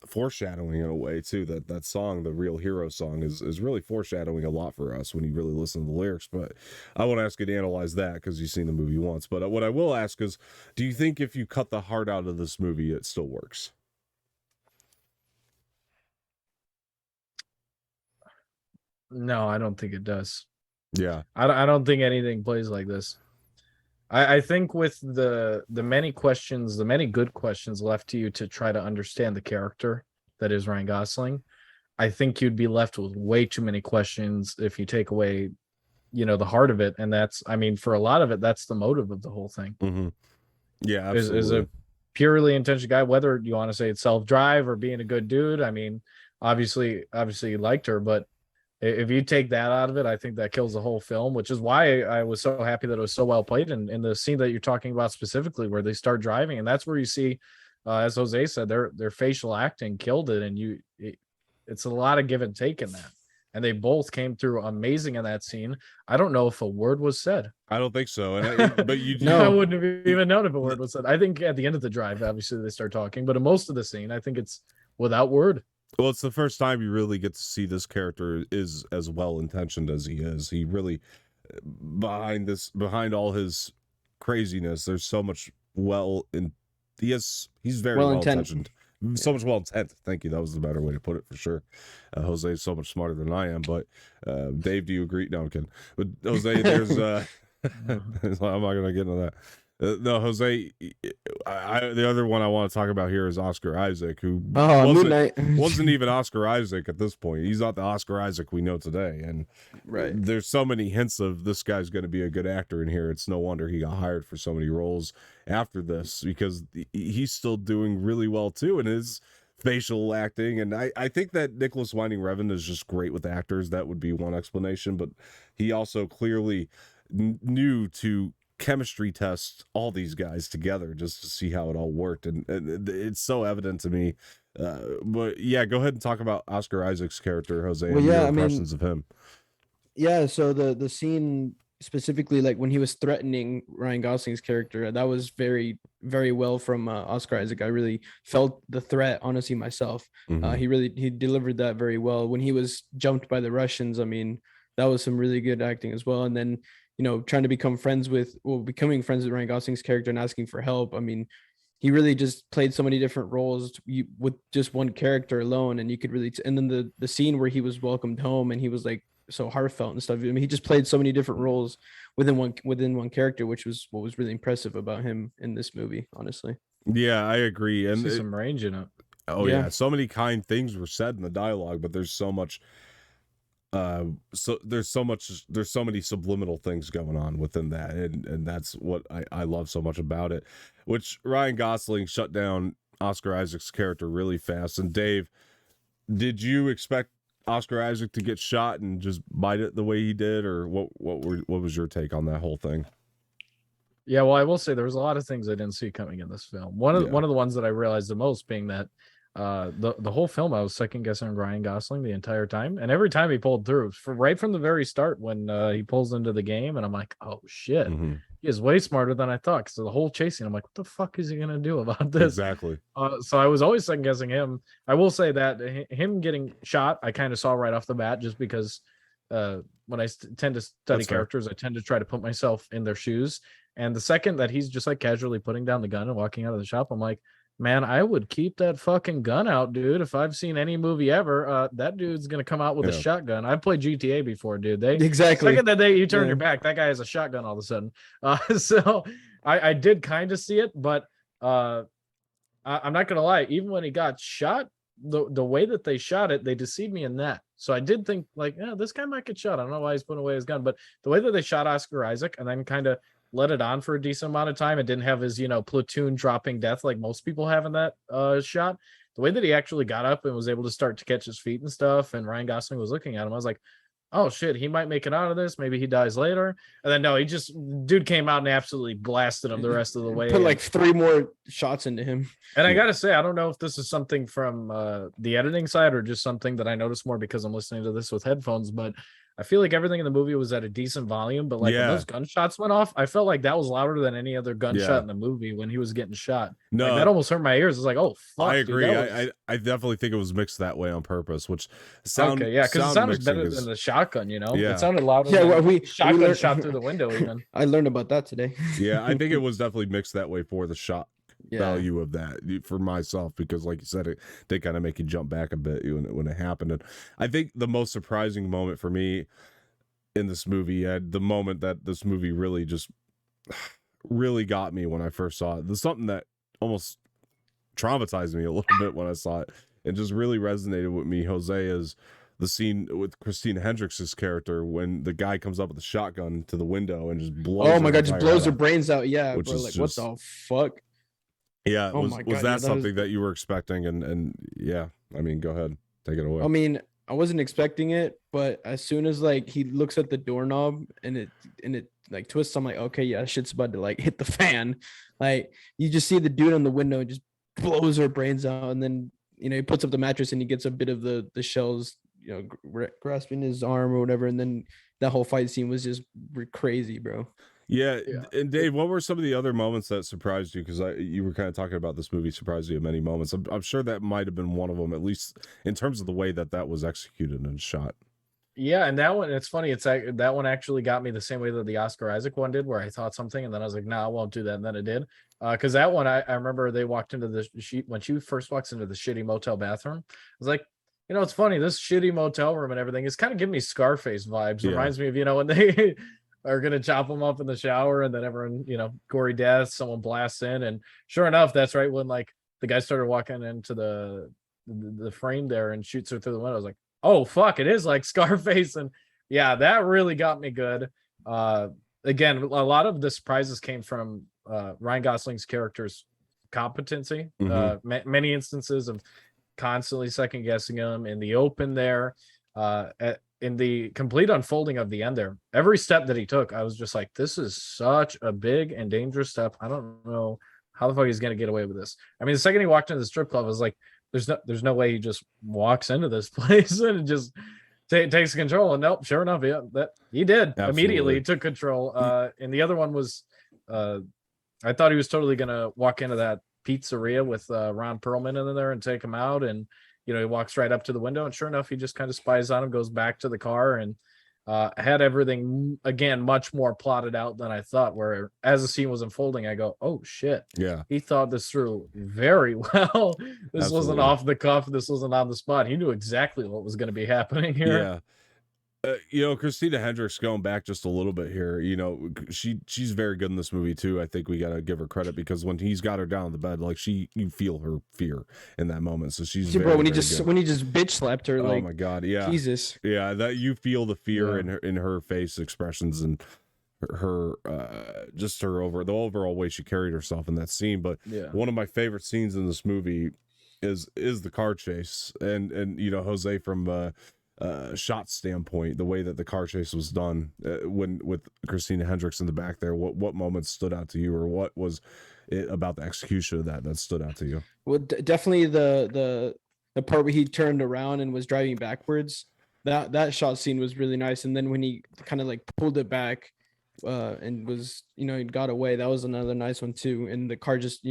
foreshadowing in a way too. That song, the Real Hero song, is really foreshadowing a lot for us when you really listen to the lyrics. But I won't ask you to analyze that because you've seen the movie once. But what I will ask is, do you think if you cut the heart out of this movie, it still works? No, I don't think it does. Yeah, I don't think anything plays like this. I think with the many questions, the many good questions left to you to try to understand the character that is Ryan Gosling, I think you'd be left with way too many questions if you take away, the heart of it. And that's, I mean, for a lot of it, that's the motive of the whole thing. Mm-hmm. Yeah, absolutely. Is a purely intentional guy, whether you want to say it's self-drive or being a good dude. I mean, obviously you liked her, but if you take that out of it, I think that kills the whole film, which is why I was so happy that it was so well played. And in the scene that you're talking about specifically, where they start driving, and that's where you see, as Jose said, their facial acting killed it, and it's a lot of give and take in that. And they both came through amazing in that scene. I don't know if a word was said. I don't think so. But you no, I wouldn't have even known if a word was said. I think at the end of the drive, obviously they start talking, but in most of the scene, I think it's without word. Well, it's the first time you really get to see this character is as well intentioned as he is. He really, behind all his craziness, there's so much he's very well intentioned. So much well intent. Thank you. That was the better way to put it for sure. Jose is so much smarter than I am. But Dave, do you agree? No, I'm kidding. But Jose, there's I'm not gonna get into that. No, Jose, the other one I want to talk about here is Oscar Isaac, who wasn't even Oscar Isaac at this point. He's not the Oscar Isaac we know today. And there's so many hints of this guy's going to be a good actor in here. It's no wonder he got hired for so many roles after this, because he's still doing really well too in his facial acting. And I think that Nicholas Winding Refen is just great with actors. That would be one explanation. But he also clearly knew to chemistry test all these guys together just to see how it all worked, and it's so evident to me. But yeah, go ahead and talk about Oscar Isaac's character, Jose, and your impressions of him. Yeah, so the scene specifically, like when he was threatening Ryan Gosling's character, that was very, very well from Oscar Isaac. I really felt the threat, honestly, myself. He delivered that very well. When he was jumped by the Russians, I mean, that was some really good acting as well. And then trying to becoming friends with Ryan Gosling's character and asking for help. I mean, he really just played so many different roles with just one character alone, and you could really and then the scene where he was welcomed home and he was like so heartfelt and stuff. I mean, he just played so many different roles within one character, which was what was really impressive about him in this movie, honestly. Yeah, I agree. And See some range in it. oh yeah, so many kind things were said in the dialogue, but there's so much there's so many subliminal things going on within that, and that's what I love so much about it, which Ryan Gosling shut down Oscar Isaac's character really fast. And Dave, did you expect Oscar Isaac to get shot and just bite it the way he did, or what was your take on that whole thing? Yeah, well, I will say there was a lot of things I didn't see coming in this film. One of the ones that I realized the most being that the whole film I was second guessing Ryan Gosling the entire time, and every time he pulled through, right from the very start when he pulls into the game, and I'm like, oh shit, he is way smarter than I thought. Because the whole chasing, I'm like, what the fuck is he gonna do about this? Exactly. So I was always second guessing him. I will say that him getting shot, I kind of saw right off the bat, just because when I tend to study characters, I tend to try to put myself in their shoes. And the second that he's just like casually putting down the gun and walking out of the shop, I'm like, man, I would keep that fucking gun out, dude. If I've seen any movie ever, that dude's gonna come out with a shotgun. I played GTA before, dude. Exactly. Second that you turn your back, that guy has a shotgun all of a sudden. So I did kind of see it, but I'm not gonna lie. Even when he got shot, the way that they shot it, they deceived me in that. So I did think like, yeah, this guy might get shot. I don't know why he's putting away his gun, but the way that they shot Oscar Isaac and then kind of let it on for a decent amount of time, it didn't have his platoon dropping death like most people have in that shot. The way that he actually got up and was able to start to catch his feet and stuff, and Ryan Gosling was looking at him, I was like, oh shit, he might make it out of this. Maybe he dies later. And then no, dude came out and absolutely blasted him the rest of the way. Put like 3 more shots into him. And I gotta say, I don't know if this is something from the editing side or just something that I noticed more because I'm listening to this with headphones, but I feel like everything in the movie was at a decent volume, but like when those gunshots went off, I felt like that was louder than any other gunshot in the movie when he was getting shot. No, like, that almost hurt my ears. It's like, oh fuck, I agree. Dude, I definitely think it was mixed that way on purpose, which because it sounded better than the shotgun, Yeah. It sounded louder. Yeah, well, shotgun shot through the window even. I learned about that today. Yeah, I think it was definitely mixed that way for the shot value of that for myself, because like you said, they kind of make you jump back a bit when it happened. And I think the most surprising moment for me in this movie, the moment that this movie really got me when I first saw it, there's something that almost traumatized me a little bit when I saw it and just really resonated with me, Jose, is the scene with Christina Hendricks' character when the guy comes up with a shotgun to the window and just blows just blows her brains out. Yeah, which bro, is like what the fuck. Yeah, was that something that you were expecting? And yeah, I mean, go ahead, take it away. I mean, I wasn't expecting it, but as soon as like he looks at the doorknob and it like twists, I'm like, okay, yeah, shit's about to like hit the fan. Like you just see the dude on the window and just blows her brains out, and then he puts up the mattress and he gets a bit of the shells, grasping his arm or whatever, and then that whole fight scene was just crazy, bro. Yeah. And Dave, what were some of the other moments that surprised you? Because you were kind of talking about this movie surprised you in many moments. I'm sure that might have been one of them, at least in terms of the way that was executed and shot. Yeah, and that one, it's funny. It's like that one actually got me the same way that the Oscar Isaac one did, where I thought something and then I was like, "No, I won't do that." And then it did, because that one I remember they walked into when she first walks into the shitty motel bathroom. I was like, it's funny, this shitty motel room and everything is kind of giving me Scarface vibes. Yeah. Reminds me of when they are gonna chop them up in the shower and then everyone gory death, someone blasts in, and sure enough, that's right when like the guy started walking into the frame there and shoots her through the window. I was like, oh fuck, it is like Scarface. And yeah, that really got me good. Again, a lot of the surprises came from Ryan Gosling's character's competency. Many instances of constantly second guessing him in the open there, in the complete unfolding of the end there. Every step that he took, I was just like, this is such a big and dangerous step. I don't know how the fuck he's gonna get away with this. I mean, the second he walked into the strip club, I was like, there's no way he just walks into this place and just takes control. And nope, sure enough, that he did. Absolutely. Immediately he took control. And the other one was, I thought he was totally gonna walk into that pizzeria with Ron Perlman in there and take him out, and he walks right up to the window, and sure enough, he just kind of spies on him, goes back to the car, and had everything again much more plotted out than I thought. Where as the scene was unfolding, I go, "Oh shit, Yeah, he thought this through very well. This wasn't absolutely. off the cuff. This wasn't on the spot. He knew exactly what was going to be happening here." Yeah. Christina Hendricks, going back just a little bit here, she's very good in this movie too. I think we gotta give her credit because when he's got her down on the bed, like you feel her fear in that moment. So she's Bro, very, when he very just good. when he just bitch slapped her, Oh like, my god, yeah, Jesus. yeah, that you feel the fear Yeah. in her face expressions and her just her the overall way she carried herself in that scene. But Yeah. one of my favorite scenes in this movie is the car chase, and Jose from shot standpoint, the way that the car chase was done when with Christina Hendricks in the back there. What moments stood out to you, or what was it about the execution of that stood out to you? Well, definitely the part where he turned around and was driving backwards. That shot scene was really nice. And then when he kind of like pulled it back, and was, he got away, that was another nice one too. And the car just,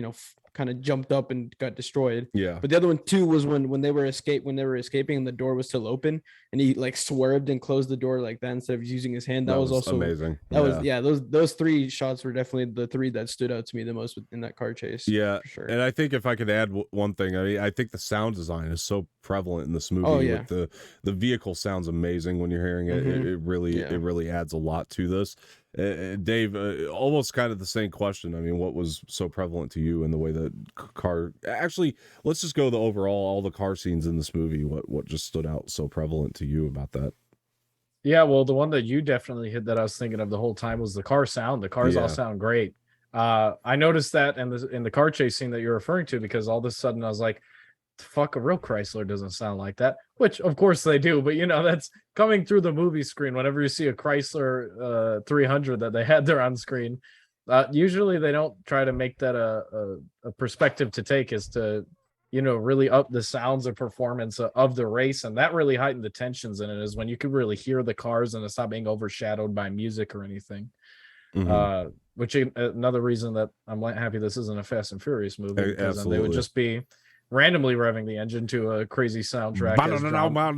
kind of jumped up and got destroyed. Yeah, But the other one too was when they were escaping and the door was still open and he like swerved and closed the door like that instead of using his hand. That was also amazing. That was, yeah, those three shots were definitely the three that stood out to me the most in that car chase. Yeah, for sure. and I think if I could add one thing, I mean, I think the sound design is so prevalent in this movie. Oh, yeah. With the vehicle sounds amazing when you're hearing it. Mhm. It really adds a lot to this. Dave, almost kind of the same question. I mean, what was so prevalent to you in the way that car? Actually, let's just go the overall all the car scenes in this movie. What just stood out so prevalent to you about that? Yeah, well, the one that you definitely hit that I was thinking of the whole time was the car sound. The cars Yeah. all sound great. I noticed that in the car chase scene that you're referring to, because all of a sudden I was like, fuck, a real Chrysler doesn't sound like that, which of course they do, but that's coming through the movie screen. Whenever you see a Chrysler 300 that they had there on screen, usually they don't try to make that a perspective to take, is to really up the sounds of performance of the race. And that really heightened the tensions in it, is when you could really hear the cars and it's not being overshadowed by music or anything. Mhm. Which another reason that I'm happy this isn't a Fast and Furious movie, because then they would Absolutely. just be randomly revving the engine to a crazy soundtrack as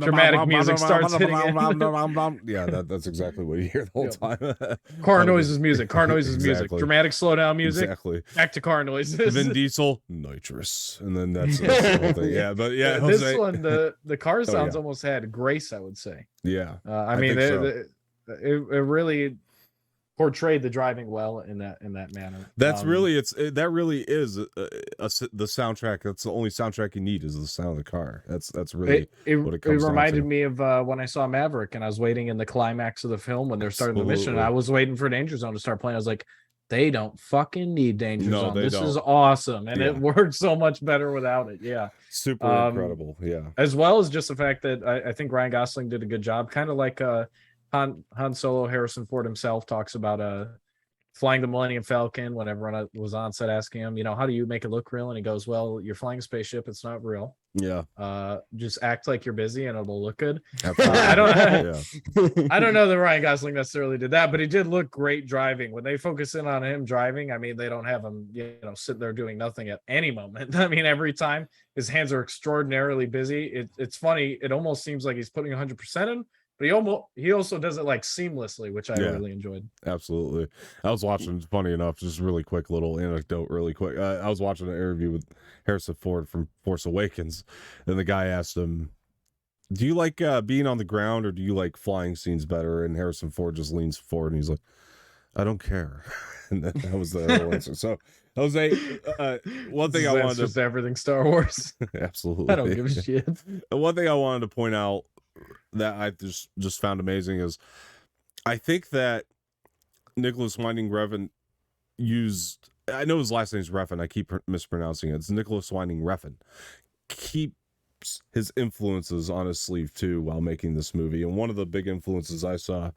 dramatic music starts hitting it. Yeah, that's exactly what you hear the whole time. Car noises music, car noises music, Exactly. dramatic slowdown music, Exactly. back to car noises. Vin Diesel, nitrous, and then that's the whole thing. Yeah, but yeah, this Jose, one, the car sounds yeah. almost had grace, I would say. yeah, I mean, think so. it really portrayed the driving well in that manner. That's really that really is the soundtrack. That's the only soundtrack you need, is the sound of the car. That's really what it comes down reminded to. me of when I saw Maverick and I was waiting in the climax of the film when they're starting the mission, and I was waiting for Danger Zone to start playing. I was like, they don't fucking need Danger Zone. This is awesome, and it worked so much better without it. Yeah, super incredible. Yeah, as well as just the fact that I think Ryan Gosling did a good job, kind of like Han Solo. Harrison Ford himself talks about flying the Millennium Falcon when everyone was on set asking him, how do you make it look real? And he goes, well, you're flying a spaceship. It's not real. yeah. Just act like you're busy and it'll look good. I don't know that Ryan Gosling necessarily did that, but he did look great driving. When they focus in on him driving, I mean, they don't have him, sitting there doing nothing at any moment. I mean, every time his hands are extraordinarily busy. It's funny. It almost seems like he's putting 100% in, but he also does it like seamlessly, which I really enjoyed. Absolutely. I was watching, funny enough, just really quick little anecdote, really quick. I was watching an interview with Harrison Ford from Force Awakens, and the guy asked him, do you like being on the ground or do you like flying scenes better? And Harrison Ford just leans forward and he's like, I don't care. And that was the whole answer. So, Jose, one thing I wanted to... just everything Star Wars. Absolutely. I don't give a shit. One thing I wanted to point out that I just found amazing is I think that Nicholas Winding Refen used, I know his last name's Refen, I keep mispronouncing it. It's Nicholas Winding Refen. Keeps his influences on his sleeve too while making this movie. And one of the big influences I saw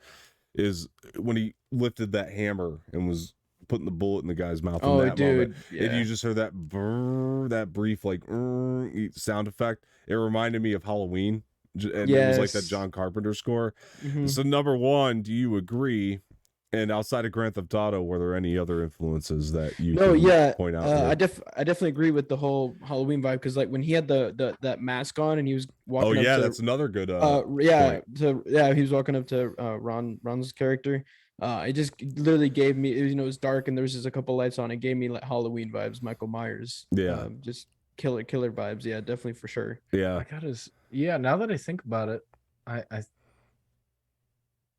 is when he lifted that hammer and was putting the bullet in the guy's mouth. Oh, in that dude. moment. Yeah. And you just heard that brrr, that brief like sound effect. It reminded me of Halloween. And it was like that John Carpenter score. Mhm. So number one, do you agree? And outside of Grand Theft Auto, were there any other influences that you No, can yeah, point out? I definitely agree with the whole Halloween vibe because like when he had that mask on and he was Oh walking up yeah, to that's another good yeah point. he was walking up to Ron's character. It just literally gave me it was dark and there was just a couple lights on. It gave me like Halloween vibes, Michael Myers. Yeah. Just killer vibes. Yeah, definitely for sure. Yeah. I got his. Yeah, now that I think about it, I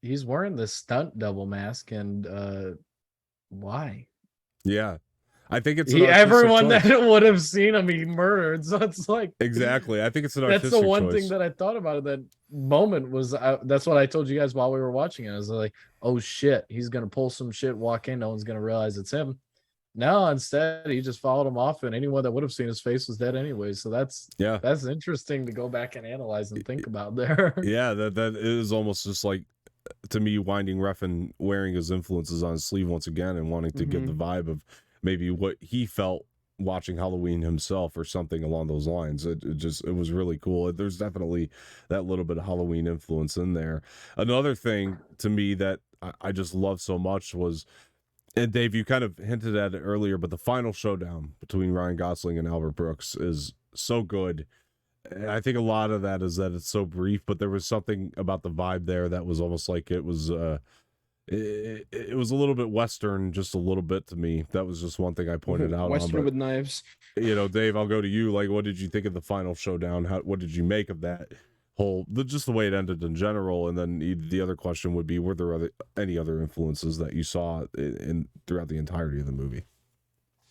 he's wearing this stunt double mask, and why? Yeah. I think it's Everyone that would have seen him, he murdered. So it's like exactly. I think it's an that's artistic the one choice. thing that I thought about it. That moment was that's what I told you guys while we were watching it. I was like, oh shit, he's gonna pull some shit, walk in, no one's gonna realize it's him. No, instead he just followed him off, and anyone that would have seen his face was dead anyway. So that's interesting to go back and analyze and think about there. Yeah, that is almost just like, to me, Winding Refn wearing his influences on his sleeve once again and wanting to give the vibe of maybe what he felt watching Halloween himself or something along those lines. It was really cool. There's definitely that little bit of Halloween influence in there. Another thing to me that I just love so much was, and Dave, you kind of hinted at it earlier, but the final showdown between Ryan Gosling and Albert Brooks is so good. I think a lot of that is that it's so brief, but there was something about the vibe there that was almost like it was it was a little bit Western, just a little bit to me. That was just one thing I pointed out. Western on, with knives. Dave, I'll go to you. Like, what did you think of the final showdown? What did you make of that whole, just the way it ended in general? And then the other question would be, were there any other influences that you saw in throughout the entirety of the movie?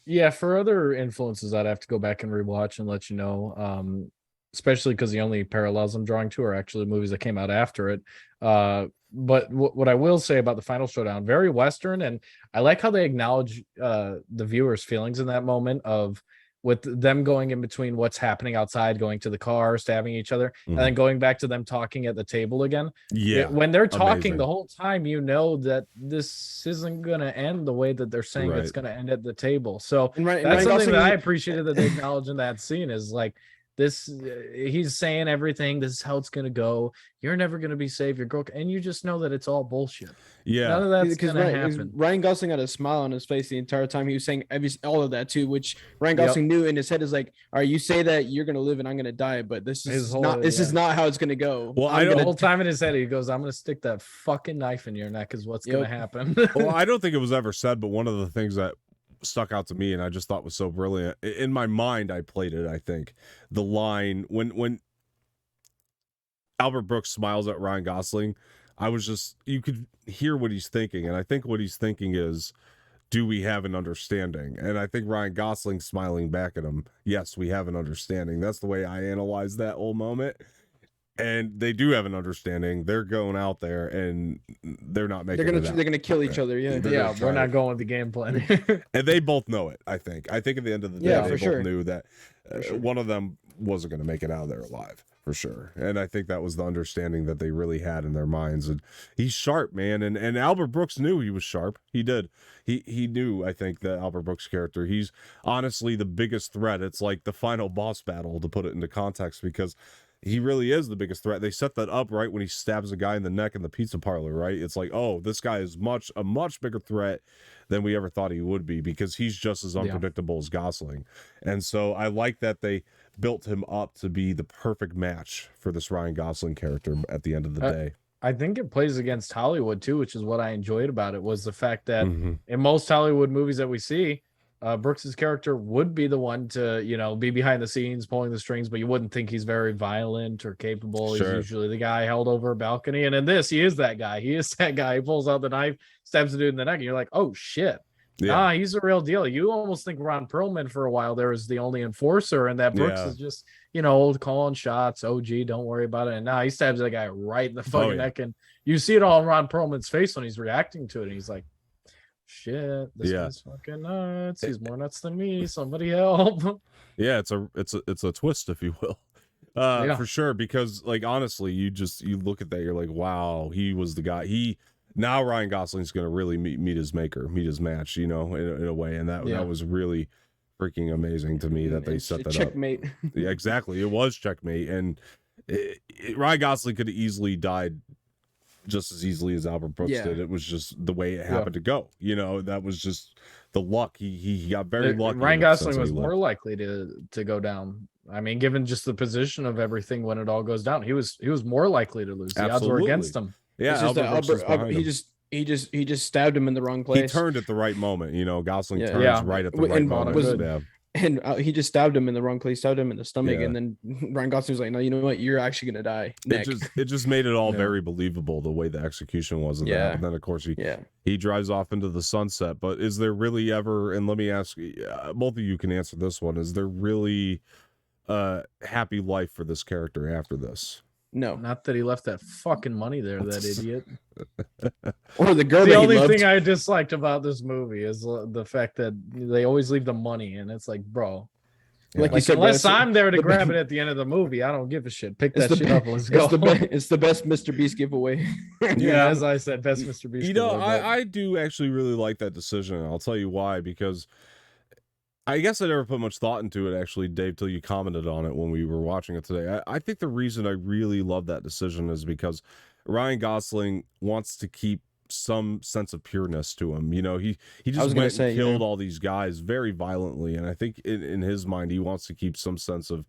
Yeah, for other influences, I'd have to go back and rewatch and let you know. Especially because the only parallels I'm drawing to are actually movies that came out after it. But what I will say about the final showdown, very Western, and I like how they acknowledge the viewer's feelings in that moment of with them going in between what's happening outside, going to the car, stabbing each other, and then going back to them talking at the table again. Yeah, when they're talking amazing. the whole time, you know that this isn't going to end the way that they're saying it's going to end at the table. So that's something that I appreciated that they acknowledge in that scene is like, this he's saying everything, this is how it's gonna go, you're never gonna be safe, your girl, and you just know that it's all bullshit. None of that's gonna happen. Ryan Gosling had a smile on his face the entire time he was saying all of that too, which Ryan Gosling knew in his head is like, all right, you say that you're gonna live and I'm gonna die, but this is not how it's gonna go. Well, the whole time in his head he goes, I'm gonna stick that fucking knife in your neck is what's gonna happen. Well, I don't think it was ever said, but one of the things that stuck out to me and I just thought was so brilliant, in my mind I played it, I think the line when Albert Brooks smiles at Ryan Gosling, I was just, you could hear what he's thinking, and I think what he's thinking is, do we have an understanding? And I think Ryan Gosling smiling back at him, yes, we have an understanding. That's the way I analyzed that whole moment. And they do have an understanding. They're going out there and they're not making they're gonna kill each other. Yeah. We're not going with the game plan. And they both know it. I think at the end of the day, they both knew that one of them wasn't going to make it out of there alive for sure. And I think that was the understanding that they really had in their minds. And he's sharp, man. And Albert Brooks knew he was sharp. He did. He knew, I think, the Albert Brooks character. He's honestly the biggest threat. It's like the final boss battle, to put it into context, because he really is the biggest threat. They set that up right when he stabs a guy in the neck in the pizza parlor, right? It's like, oh, this guy is a much bigger threat than we ever thought he would be, because he's just as unpredictable as Gosling. And so I like that they built him up to be the perfect match for this Ryan Gosling character at the end of the day. I think it plays against Hollywood too, which is what I enjoyed about it, was the fact that in most Hollywood movies that we see, Brooks's character would be the one to, be behind the scenes, pulling the strings, but you wouldn't think he's very violent or capable. Sure. He's usually the guy held over a balcony. And in this, he is that guy. He is that guy. He pulls out the knife, stabs the dude in the neck, and you're like, oh shit. Yeah. He's a real deal. You almost think Ron Perlman for a while there was the only enforcer, and that Brooks is just, calling shots. Oh, gee, don't worry about it. And now he stabs that guy right in the fucking neck. And you see it all in Ron Perlman's face when he's reacting to it. And he's like, shit, this guy's fucking nuts. He's more nuts than me. Somebody help. Yeah, it's a twist, if you will. For sure, because like honestly, you look at that, you're like, wow, he was the guy. Now Ryan Gosling's gonna really meet his maker, meet his match, in a way. And that was really freaking amazing to me that they set that checkmate. up. Yeah, exactly. It was checkmate. And Ryan Gosling could have easily died just as easily as Albert Brooks did. It was just the way it happened to go. You know, that was just the luck. He got very lucky. Ryan Gosling was more likely to go down. I mean, given just the position of everything when it all goes down, he was more likely to lose. The odds were against him. Yeah, he just stabbed him in the wrong place. He turned at the right moment. You know, Gosling turns right at the right moment. And he just stabbed him in the wrong place, stabbed him in the stomach, and then Ryan Gosling was like, "No, you know what? You're actually gonna die." It just made it all very believable the way the execution was. And then of course he drives off into the sunset. But is there really ever? And let me ask both of you can answer this one. Is there really a happy life for this character after this? No, not that he left that fucking money there, that idiot. Or the girl. The only thing I disliked about this movie is the fact that they always leave the money, and it's like, bro, like you said, unless I'm there to grab it at the end of the movie, I don't give a shit. Pick that shit up. Let's go. It's the best Mr. Beast giveaway. Yeah, as I said, best Mr. Beast. You know, I do actually really like that decision. And I'll tell you why, because I guess I never put much thought into it, actually, Dave, till you commented on it when we were watching it today. I think the reason I really love that decision is because Ryan Gosling wants to keep some sense of pureness to him. You know, he just went and killed all these guys very violently, and I think in his mind, he wants to keep some sense of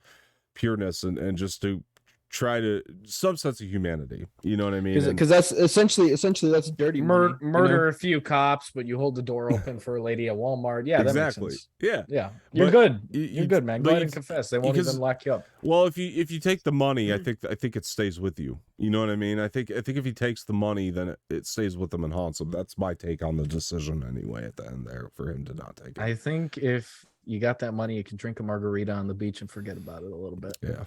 pureness and just to try to some sense of humanity. You know what I mean? Because that's essentially that's dirty money, murder a few cops, but you hold the door open for a lady at Walmart. Yeah, exactly. That makes sense. Yeah. You're good. You're good, man. Go ahead and confess. They won't even lock you up. Well, if you take the money, I think it stays with you. You know what I mean? I think if he takes the money, then it stays with him and haunts him. That's my take on the decision anyway. At the end there, for him to not take it. I think if you got that money, you can drink a margarita on the beach and forget about it a little bit. Yeah.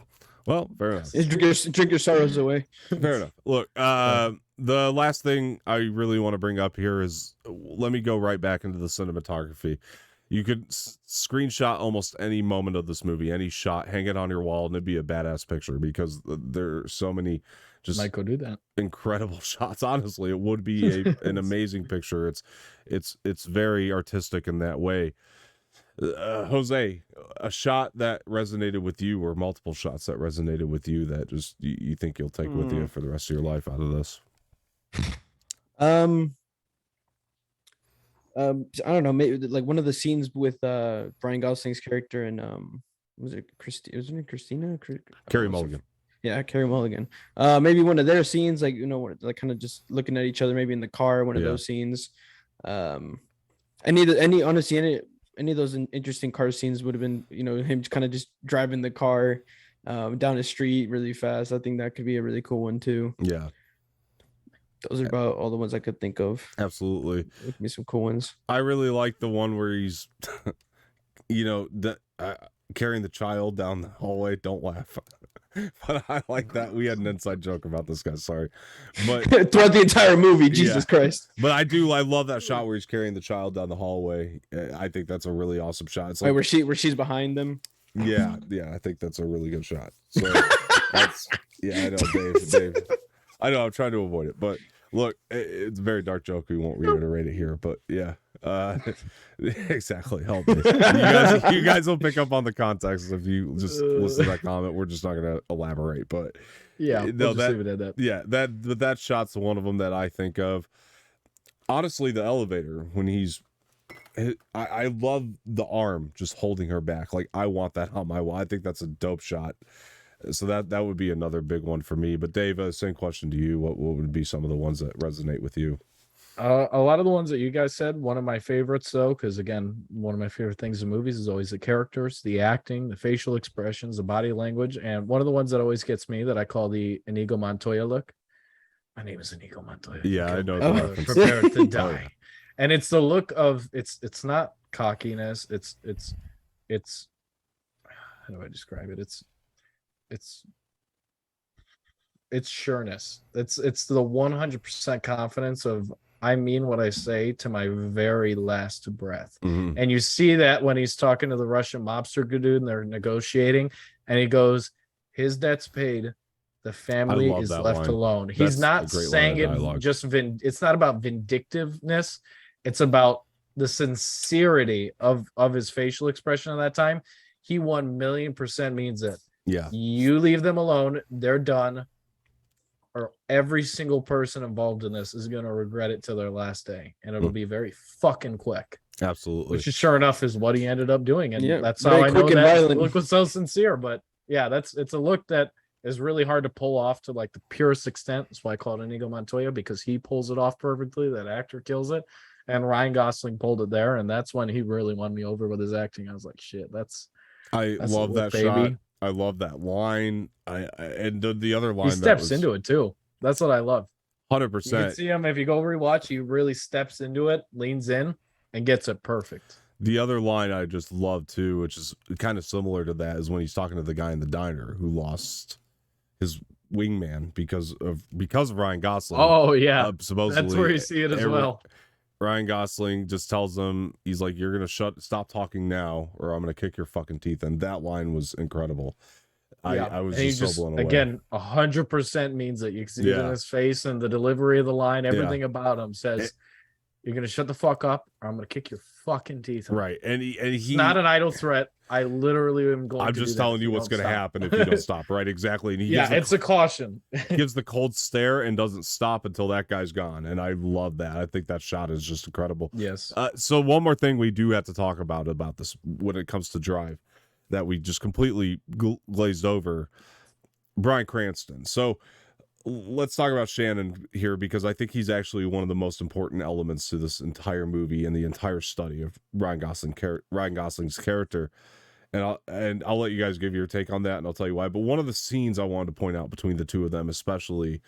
Well, fair enough. Drink your sorrows away. Fair enough. Look, the last thing I really want to bring up here is, let me go right back into the cinematography. You could screenshot almost any moment of this movie, any shot, hang it on your wall, and it'd be a badass picture because there are so many just might go do that. Incredible shots. Honestly, it would be an amazing picture. It's very artistic in that way. Jose, a shot that resonated with you, or multiple shots that resonated with you that just you think you'll take with you for the rest of your life out of this? I don't know, maybe like one of the scenes with Bryan Gosling's character and was it Christina? Carey Mulligan. Yeah, Carey Mulligan. Maybe one of their scenes, like, you know, like kind of just looking at each other, maybe in the car, one of those scenes. Any of those interesting car scenes would have been, you know, him kind of just driving the car down the street really fast. I think that could be a really cool one too. Yeah. Those are about all the ones I could think of. Absolutely. Give me some cool ones. I really like the one where he's, you know, carrying the child down the hallway. Don't laugh. But I like that. We had an inside joke about this guy. Sorry, but throughout the entire movie, Jesus Christ. But I love that shot where he's carrying the child down the hallway. I think that's a really awesome shot. It's like, where she's behind them. Yeah. I think that's a really good shot. So that's I know, Dave. I know I'm trying to avoid it, but look, it's a very dark joke. We won't reiterate it here, but yeah. Exactly. Help me. You guys will pick up on the context if you just listen to that comment. We're just not gonna elaborate, but we'll just leave it at that. Yeah, that shot's one of them that I think of. Honestly, the elevator when I love the arm just holding her back. Like, I want that on my wall. I think that's a dope shot. So that would be another big one for me. But Dave, same question to you. What would be some of the ones that resonate with you? A lot of the ones that you guys said. One of my favorites, though, because again, one of my favorite things in movies is always the characters, the acting, the facial expressions, the body language. And one of the ones that always gets me that I call the Inigo Montoya look. My name is Inigo Montoya. Yeah, I know. Prepared to die. And it's the look of it's not cockiness. It's how do I describe it? It's sureness. It's the 100% confidence of, I mean what I say to my very last breath. Mm-hmm. And you see that when he's talking to the Russian mobster dude and they're negotiating, and he goes, his debt's paid, the family is left alone. He's not saying it just it's not about vindictiveness. It's about the sincerity of his facial expression at that time. He 1,000,000% means it. Yeah. You leave them alone, they're done. or every single person involved in this is going to regret it to their last day, and it'll be very fucking quick. Absolutely. Which is sure enough is what he ended up doing, and Yeah, that's very how I know quick and that violent. look was so sincere. But yeah, it's a look that is really hard to pull off to like the purest extent. That's why I call it Inigo Montoya, because he pulls it off perfectly. That actor kills it, and Ryan Gosling pulled it there, and that's when he really won me over with his acting. I was like, shit, that's love that baby. shot. I love that line. And the other line He steps into it too. That's what I love. 100%. You can see him if you go rewatch. He really steps into it, leans in, and gets it perfect. The other line I just love too, which is kind of similar to that, is when he's talking to the guy in the diner who lost his wingman because of Ryan Gosling. Oh yeah, supposedly that's where you see it as well. Ryan Gosling just tells him, he's like, "You're gonna stop talking now, or I'm gonna kick your fucking teeth." And that line was incredible. Yeah. I was and just so blown away. Again, 100% means that you can see it in his face and the delivery of the line. Everything about him says, "You're gonna shut the fuck up, or I'm gonna kick your fucking teeth." Right, and he's not an idle threat. I literally am going. I'm just telling you what's going to happen if you don't stop. Right, exactly. And he it's a caution. Gives the cold stare and doesn't stop until that guy's gone, and I love that. I think that shot is just incredible. Yes. So one more thing we do have to talk about this when it comes to Drive, that we just completely glazed over, Bryan Cranston. So let's talk about Shannon here, because I think he's actually one of the most important elements to this entire movie and the entire study of Ryan Gosling's character. And I'll let you guys give your take on that, and I'll tell you why. But one of the scenes I wanted to point out between the two of them, especially,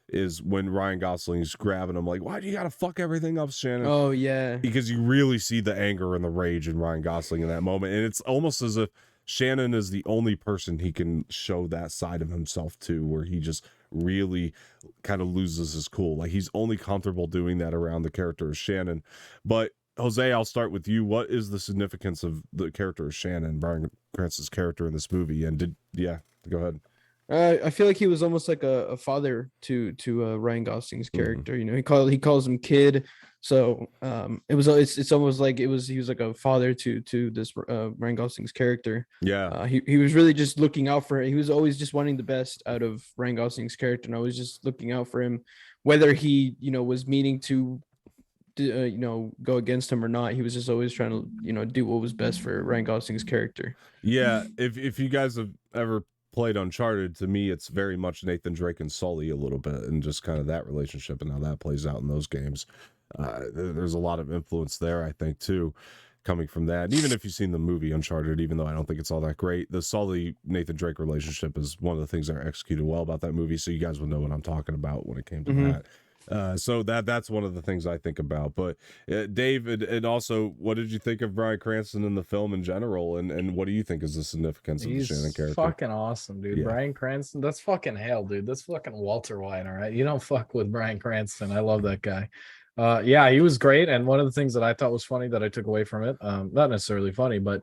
is when Ryan Gosling's grabbing him, like, "Why do you gotta fuck everything up, Shannon?" Oh yeah, because you really see the anger and the rage in Ryan Gosling in that moment, and it's almost as if Shannon is the only person he can show that side of himself to, where he just really kind of loses his cool. Like, he's only comfortable doing that around the character of Shannon. But Jose, I'll start with you. What is the significance of the character of Shannon, Bryan Cranston's character in this movie? And go ahead. I feel like he was almost like a father to Ryan Gosling's character. You know, he calls him kid. So it's almost like he was like a father to this Ryan Gosling's character. Yeah. He was really just looking out for it. He was always just wanting the best out of Ryan Gosling's character, and I was just looking out for him, whether he was meaning to go against him or not. He was just always trying to do what was best for Ryan Gosling's character. Yeah. If you guys have ever played Uncharted, to me it's very much Nathan Drake and Sully a little bit, and just kind of that relationship and how that plays out in those games. There's a lot of influence there, I think, too, coming from that. And even if you've seen the movie Uncharted, even though I don't think it's all that great, the Sully Nathan Drake relationship is one of the things that are executed well about that movie, so you guys will know what I'm talking about when it came to that. So that's one of the things I think about. But Dave, and also, what did you think of Bryan Cranston in the film in general, and what do you think is the significance of the Shannon character? Fucking awesome, dude. Yeah. Bryan Cranston, that's fucking hell, dude. That's fucking Walter White, all right? You don't fuck with Bryan Cranston. I love that guy. Yeah, he was great. And one of the things that I thought was funny that I took away from it, not necessarily funny, but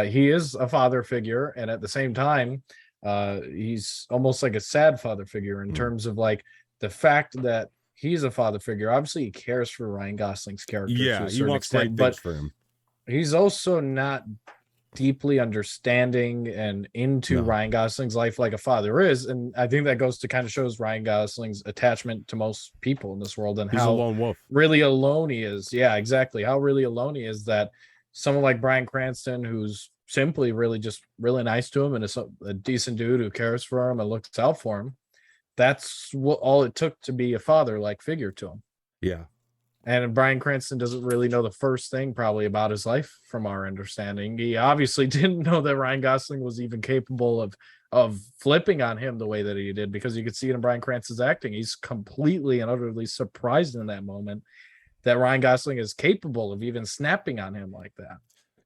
he is a father figure, and at the same time, he's almost like a sad father figure in terms of like the fact that he's a father figure. Obviously, he cares for Ryan Gosling's character to a certain extent, but for him. He's also not deeply understanding and into Ryan Gosling's life like a father is. And I think that goes to kind of shows Ryan Gosling's attachment to most people in this world, and he's how a lone wolf. Really alone he is. Yeah, exactly. How really alone he is, that someone like Bryan Cranston, who's simply really just really nice to him and is a decent dude who cares for him and looks out for him, that's what all it took to be a father-like figure to him. Yeah. And Bryan Cranston doesn't really know the first thing probably about his life, from our understanding. He obviously didn't know that Ryan Gosling was even capable of flipping on him the way that he did, because you could see it in Bryan Cranston's acting. He's completely and utterly surprised in that moment that Ryan Gosling is capable of even snapping on him like that.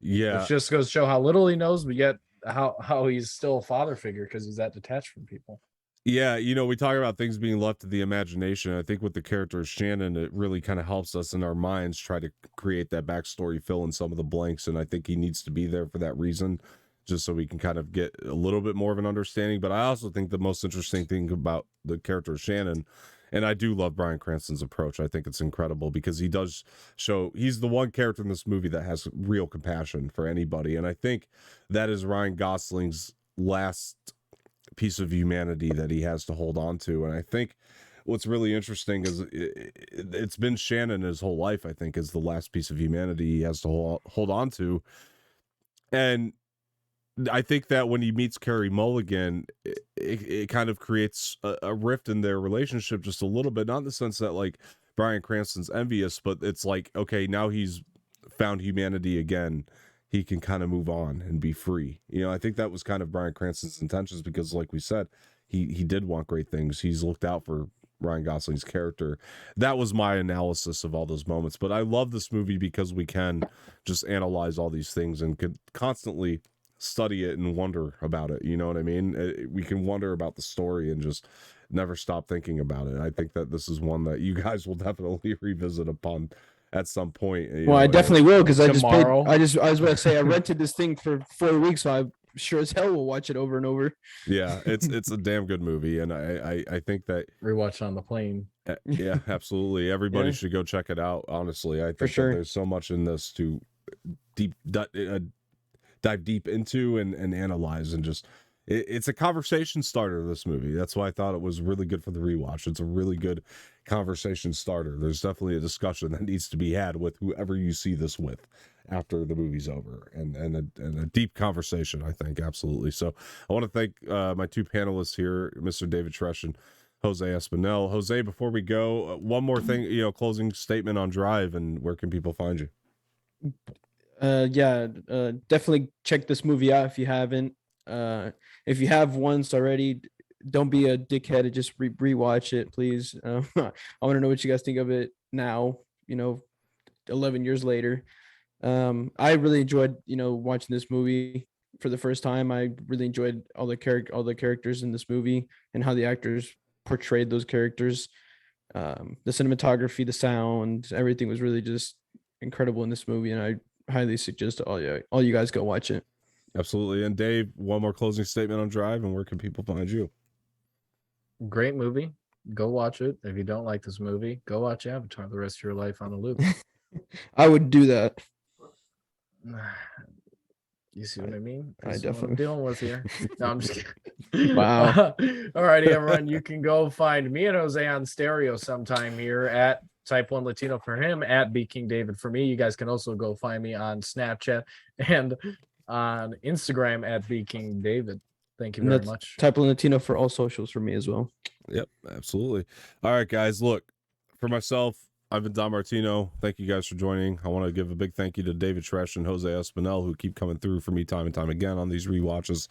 Yeah. Which just goes to show how little he knows, but yet how he's still a father figure, because he's that detached from people. Yeah, we talk about things being left to the imagination. I think with the character of Shannon, it really kind of helps us in our minds try to create that backstory, fill in some of the blanks, and I think he needs to be there for that reason, just so we can kind of get a little bit more of an understanding. But I also think the most interesting thing about the character of Shannon, and I do love Bryan Cranston's approach, I think it's incredible, because he does show, he's the one character in this movie that has real compassion for anybody, and I think that is Ryan Gosling's last piece of humanity that he has to hold on to. And I think what's really interesting is it's been Shannon his whole life, I think, is the last piece of humanity he has to hold on to. And I think that when he meets Carey Mulligan, it kind of creates a rift in their relationship just a little bit, not in the sense that like Bryan Cranston's envious, but it's like, okay, now he's found humanity again. He can kind of move on and be free. You know, I think that was kind of Bryan Cranston's intentions, because like we said, he did want great things. He's looked out for Ryan Gosling's character. That was my analysis of all those moments. But I love this movie because we can just analyze all these things and could constantly study it and wonder about it. You know what I mean? We can wonder about the story and just never stop thinking about it. I think that this is one that you guys will definitely revisit upon at some point. Well, I definitely will, because I was about to say I rented this thing for 4 weeks, so I sure as hell will watch it over and over. Yeah, it's a damn good movie, and I think that Rewatch on the plane. Yeah, absolutely. Everybody should go check it out. Honestly, I think for sure that there's so much in this to dive deep into and analyze, and just it's a conversation starter, this movie. That's why I thought it was really good for the rewatch. It's a really good conversation starter. There's definitely a discussion that needs to be had with whoever you see this with after the movie's over, and a deep conversation, I think. Absolutely. So I want to thank my two panelists here, Mr. David Tresh and Jose Espinel. Jose, before we go, one more thing, closing statement on Drive, and where can people find you? Definitely check this movie out if you haven't. If you have once already, don't be a dickhead and just rewatch it, please. I want to know what you guys think of it now, 11 years later. I really enjoyed, watching this movie for the first time. I really enjoyed all the characters in this movie and how the actors portrayed those characters. The cinematography, the sound, everything was really just incredible in this movie, and I highly suggest all you guys go watch it. Absolutely. And Dave, one more closing statement on Drive, and where can people find you? Great movie. Go watch it. If you don't like this movie, go watch Avatar the rest of your life on a loop. I would do that. You see what I mean? I definitely dealing with here. No, I'm just kidding. Wow. All righty, everyone. You can go find me and Jose on stereo sometime here at Type 1 Latino for him, at B King David for me. You guys can also go find me on Snapchat and on Instagram at B King David. Thank you very much. Type 1 Latino for all socials for me as well. Yep, absolutely. All right, guys. Look, for myself, I've been Don Martino. Thank you guys for joining. I want to give a big thank you to David Tresh and Jose Espinel, who keep coming through for me time and time again on these rewatches.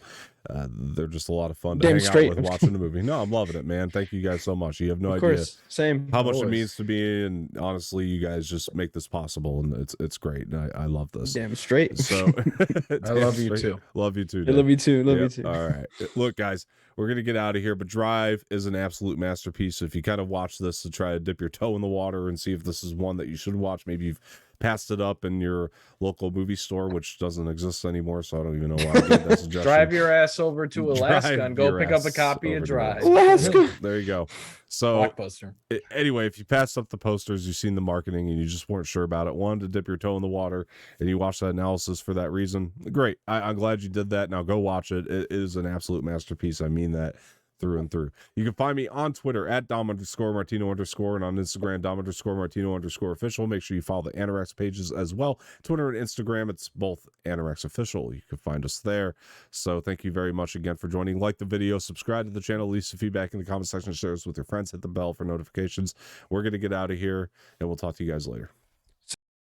They're just a lot of fun to hang out with watching the movie. No, I'm loving it, man. Thank you guys so much. You have no idea Same. how much it means to me, and honestly, you guys just make this possible, and it's great. And I love this. Damn straight. So I love you too. Love you too. I love you too. Love you too. All right. Look, guys, we're going to get out of here, but Drive is an absolute masterpiece. If you kind of watch this to try to dip your toe in the water and see if this is one that you should watch, maybe you've passed it up in your local movie store, which doesn't exist anymore, so I don't even know why I gave that suggestion. Drive your ass over to Alaska and go pick up a copy of Drive. Alaska. There you go. So Blockbuster. Anyway, if you passed up the posters, you've seen the marketing, and you just weren't sure about it, wanted to dip your toe in the water, and you watched that analysis for that reason, great. I'm glad you did that. Now go watch it. It is an absolute masterpiece. I mean that through and through. You can find me on Twitter at Dom_Martino_ and on Instagram Dom_Martino_ official. Make sure you follow the Anorex pages as well. Twitter and Instagram, it's both Anorex official. You can find us there. So thank you very much again for joining. Like the video, subscribe to the channel, leave some feedback in the comment section, share this with your friends, hit the bell for notifications. We're going to get out of here, and we'll talk to you guys later.